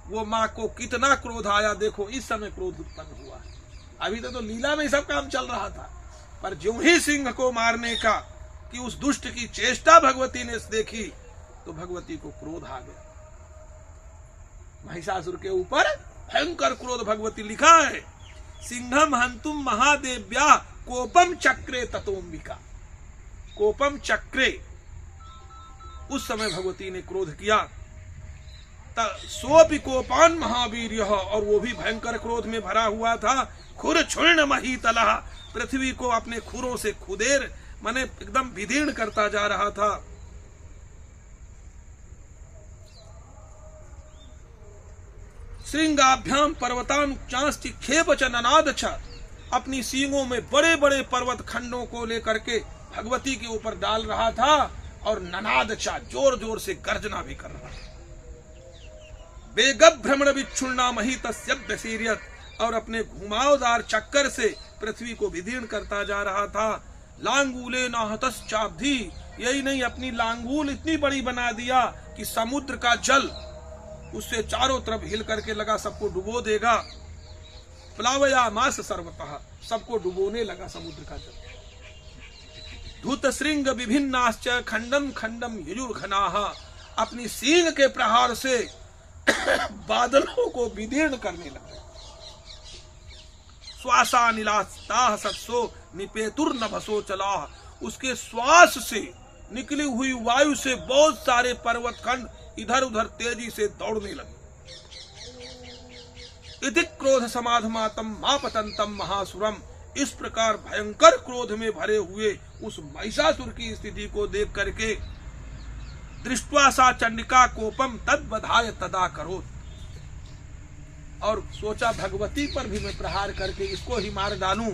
वो माँ को कितना क्रोध आया, देखो इस समय क्रोध उत्पन्न हुआ। अभी तो लीला में सब काम चल रहा था, पर ज्यों ही सिंह को मारने का कि उस दुष्ट की चेष्टा भगवती ने देखी तो भगवती को क्रोध आ गया। महिषासुर के ऊपर भयंकर क्रोध भगवती लिखा है। सिंहम हंतुम महादेव्या कोपम चक्रे ततोम्बिका, कोपम चक्रे, उस समय भगवती ने क्रोध किया। सोपि कोपान महावीर, और वो भी भयंकर क्रोध में भरा हुआ था। खुर छुर्ण महीतलः, पृथ्वी को अपने खुरों से खुदेर माने एकदम विदीर्ण करता जा रहा था। श्रृंगाभ्याम पर्वतान चांस्ति खेप च ननाद छ, अपनी सींगों में बड़े बड़े पर्वत खंडों को लेकर के भगवती के ऊपर डाल रहा था और ननाद चा, जोर जोर से गर्जना भी कर रहा था। बेगब भ्रमण विच्छुन्ना महितस्यभ्यसीर्यत, और अपने घुमावदार चक्कर से पृथ्वी को विदीर्ण करता जा रहा था। लांगूले नाहतश्चाब्धि, यही नहीं अपनी लांगूल इतनी बड़ी बना दिया कि समुद्र का जल उससे चारों तरफ हिल करके लगा सबको डुबो देगा। प्लावयामास सर्वतः, सबको डुबोने लगा समुद्र का जल। धूत श्रृंग विभिन्नाश्च खंडम खंडम युजुर्घनाः, अपनी सींग के प्रहार से बादलों को विदीर्ण करने लगा। श्वासा नीलास्ताः सत्सो निपेतुर्नभसो चलाः, उसके श्वास से निकली हुई वायु से बहुत सारे पर्वत खंड इधर उधर तेजी से दौड़ने लगे। इति क्रोध समाधमातम मापतंतम महासुरम। इस प्रकार भयंकर क्रोध में भरे हुए उस महिषासुर की स्थिति को देख करके दृष्ट्वा सा चंडिका कोपम तद्वधाय तदा करो, और सोचा भगवती पर भी मैं प्रहार करके इसको ही मार डालूं।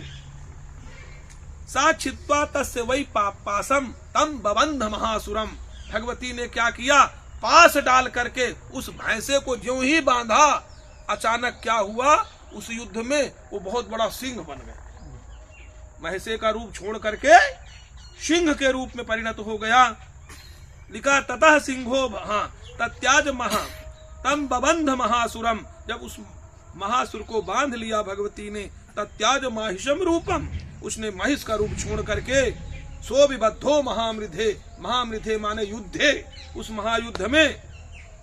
सा छित्वा तस्य वै पासम तम बबंध महासुरम। भगवती ने क्या किया, पास डाल करके उस भैंसे को ज्यों ही बांधा, अचानक क्या हुआ, उस युद्ध में वो बहुत बड़ा सिंह बन गया। भैंसे का रूप छोड़ करके सिंह के रूप में परिणत हो गया। लिखा ततः सिंहो तत्याज महा तम बबंध महासुरम। जब उस महासुर को बांध लिया भगवती ने, तत्याज माहिषम रूपम, उसने महिष का रूप छोड़ करके सो विबद्धो महामृधे, महामृधे माने युद्धे, उस महायुद्ध में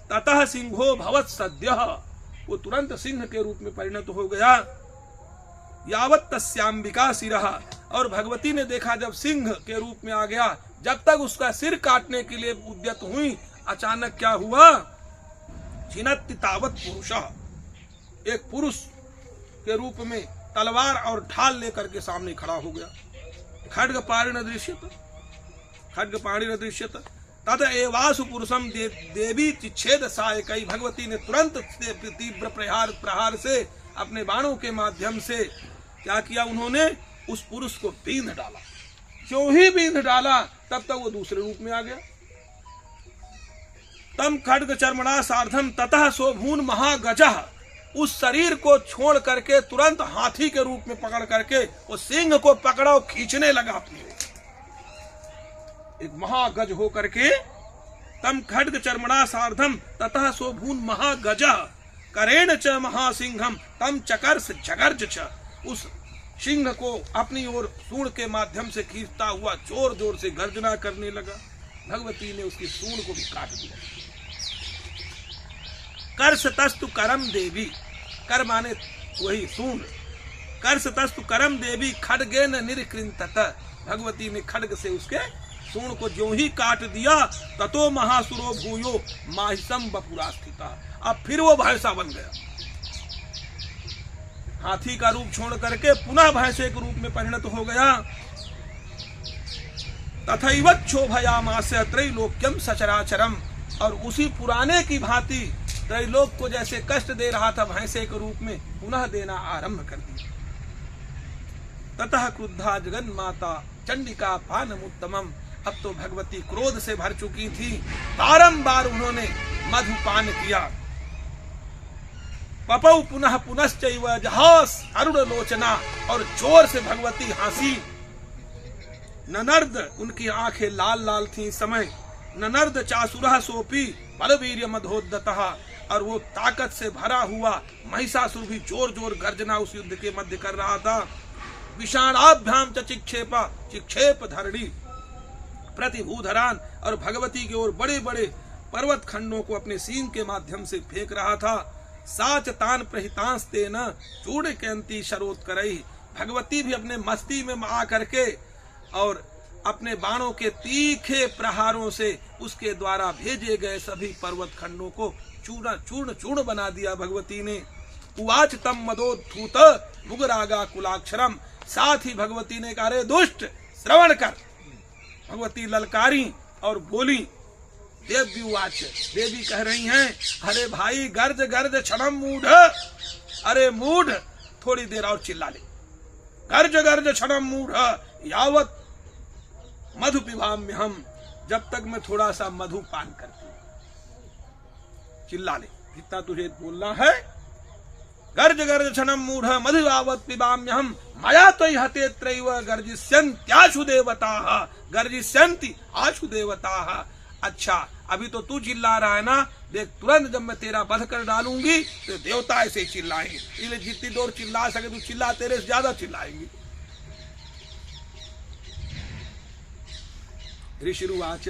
ततः सिंहो भवत सद्यः, वो तुरंत सिंह के रूप में परिणत हो गया। यावत तस्यांबिका सिरः, और भगवती ने देखा जब सिंह के रूप में आ गया, जब तक उसका सिर काटने के लिए उद्यत हुई, अचानक क्या हुआ, छिनत्ति तावत पुरुषः, एक पुरुष के रूप में तलवार और ढाल लेकर के सामने खड़ा हो गया। खड्गपाणि न दृश्यत, खड्गपाणि न दृश्यत तद एवासु पुरुषम देवी चिच्छेद सायकई। भगवती ने तुरंत तीव्र प्रहार से अपने बाणों के माध्यम से क्या किया, उन्होंने उस पुरुष को बींध डाला। जो ही बींध डाला तब तक वो दूसरे रूप में आ गया। तम खड्ग चर्मणा सार्धम ततः सोभून महागजः, उस शरीर को छोड़ करके तुरंत हाथी के रूप में पकड़ करके वो सिंह को पकड़ा और खींचने लगा अपनी ओर, एक महागज हो करके। तम खड्ग चर्मणा सार्धम ततः सोभून महागजः करेण च महासिंहम तम चकर्ष जगर्ज च, उस सिंह को अपनी ओर सूंड के माध्यम से खींचता हुआ जोर जोर से गर्जना करने लगा। भगवती ने उसकी सूंड को भी काट दिया। कर्ष तस्तु करम देवी, कर माने वही सूंड, कर्ष तस्तु करम देवी खड्गेन निरकृंतत। भगवती ने खड्ग से उसके सूंड को ज्यों ही काट दिया, ततो महासुरो भूयो माहिषम बपुरा स्थिता, अब फिर वो भैंसा बन गया। हाथी का रूप छोड़ करके पुनः भैंसे के रूप में परिणत हो गया। तथैव क्षोभयामास त्रैलोक्यम सचराचरम, और उसी पुराने की भांति त्रैलोक को जैसे कष्ट दे रहा था भैंसे के रूप में, पुनः देना आरंभ कर दिया। ततः क्रुद्धा जगन माता चंडिका पानमुत्तमम, अब तो भगवती क्रोध से भर चुकी थी, बारंबार उन्होंने मधुपान किया। पपौ पुनः पुनश्चैव जहास अरुण लोचना, और जोर से भगवती हंसी। ननर्द, उनकी आंखें लाल लाल थी समय। ननर्द चासुरः सोपी बलवीर्य मधोद्दतः, और वो ताकत से भरा हुआ महिषासुर भी जोर जोर गर्जना उस युद्ध के मध्य कर रहा था। विषाणाभ्याम च चिक्षेप धरणी प्रतिभूधरान, और भगवती की ओर बड़े बड़े पर्वत खंडों को अपने सींग के माध्यम से फेंक रहा था। साच तान प्रहितांस तेन चूड़ कैंती शरोत करई, भगवती भी अपने मस्ती में आ करके और अपने बाणों के तीखे प्रहारों से उसके द्वारा भेजे गए सभी पर्वत खंडों को चूर्ण चूर्ण बना दिया भगवती ने। उवाच तम मदोद्धूत मुगरागा कुलाक्षरम, साथ ही भगवती ने कहा, रे दुष्ट श्रवण कर। भगवती ललकारी और बोली। देवी उवाच, देवी कह रही हैं, अरे भाई गर्ज गर्ज क्षणम मूढ़, अरे मूढ़ थोड़ी देर और चिल्ला ले। गर्ज गर्ज क्षणम मूढ़ यावत मधु पिबाम्य हम, जब तक मैं थोड़ा सा मधु पान करती हूं। चिल्ला ले जितना तुझे बोलना है। गर्ज गर्ज क्षणम मूढ़ मधु यावत पिबाम्य हम मया तो हते त्रैव गर्जिष्यन्त्याशु देवताः, गर्जिष्यन्ति आशु देवताः। अच्छा अभी तो तू चिल्ला रहा है ना, देख तुरंत जब मैं तेरा वध कर डालूंगी तो देवता ऐसे चिल्लाएंगे, इसलिए जितनी देर चिल्ला सके तू चिल्ला, तेरे से ज्यादा चिल्लाएंगे। ऋषिरुवाच,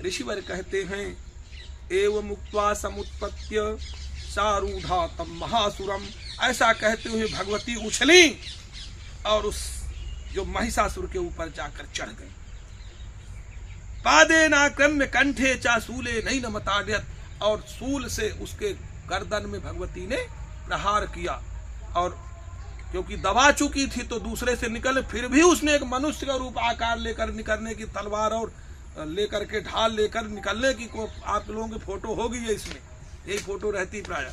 ऋषिवर कहते हैं, एव मुक्त्वा समुत्पत्य सारूढ़ा तम महासुरम, ऐसा कहते हुए भगवती उछली और उस जो महिषासुर के ऊपर जाकर चढ़ गई। पादेनाक्रम्य कंठे चा सूले नहीं न मताड्यत, और सूल से उसके गर्दन में भगवती ने प्रहार किया, और क्योंकि दबा चुकी थी तो दूसरे से निकले, फिर भी उसने एक मनुष्य का रूप आकार लेकर निकलने की, तलवार और लेकर के ढाल लेकर निकलने की को आप लोगों की फोटो होगी है, इसमें यही फोटो रहती प्राय।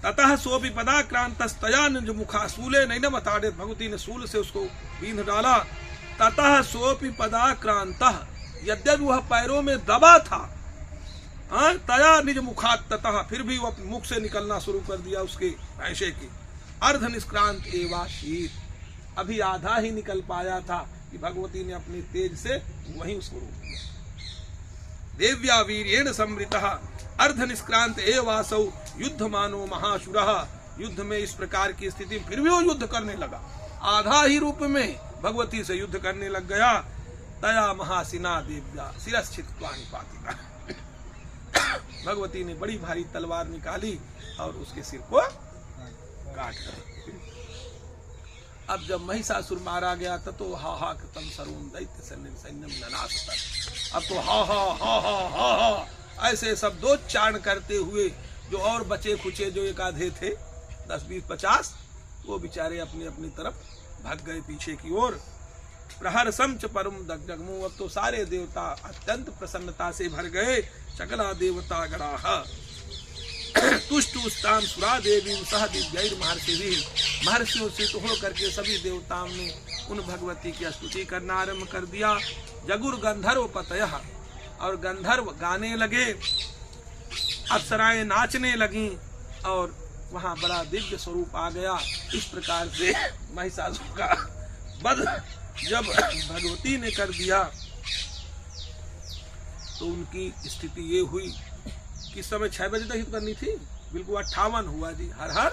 ततः सोपि पदाक्रांतस्तया निज मुखा, सूले नहीं न बताड़े, भगवती ने सूल से उसको बींध डाला। ततः सोपि पदाक्रांतः, यद्यपि वह पैरों में दबा था, तया निज मुखात, ततः फिर भी वह मुख से निकलना शुरू कर दिया उसके ऐसे की। अर्ध निष्क्रांत एवाशीत, अभी आधा ही निकल पाया था कि भगवती ने अपने तेज से वहीं उसको रोक दिया। देव्या वीर्येण समृतः अर्ध निष्क्रांत एवासौ युद्धमानो महाशुरः, युद्ध में इस प्रकार की स्थिति, फिर भी वो युद्ध करने लगा, आधा ही रूप में भगवती से युद्ध करने लग गया। तया महासिना देव्या शिरश्चित्वा निपातिता, भगवती ने बड़ी भारी तलवार निकाली और उसके सिर को काट दी। अब जब महिषासुर मारा गया तो हा हा कृतम सर्वम दैत्य सैन्यम ननासत, अब तो हा हा हा हा हा हा ऐसे शब्दोच्चारण करते हुए जो और बचे खुचे जो एक आधे थे 10, 20, 50, वो बेचारे अपनी अपनी तरफ भाग गए पीछे की ओर। प्रहर समच परम दग्जगमु, अब तो सारे देवता अत्यंत प्रसन्नता से भर गए। सकला देवता गणाः तुष्टुस्ताम सुरा देवी सह दिव्यैर महर्षिभिः, महर्षियों से तो हो करके सभी देवताओं ने उन भगवती की स्तुति करना आरंभ कर दिया। जगुर गंधर्व पतयः, और गंधर्व गाने लगे, अप्सराएं नाचने लगी और वहां बड़ा दिव्य स्वरूप आ गया। इस प्रकार से महिषासुर का वध जब भगवती ने कर दिया तो उनकी स्थिति ये हुई कि समय 6 बजे तक ही करनी थी, बिल्कुल 58 हुआ जी। हर हर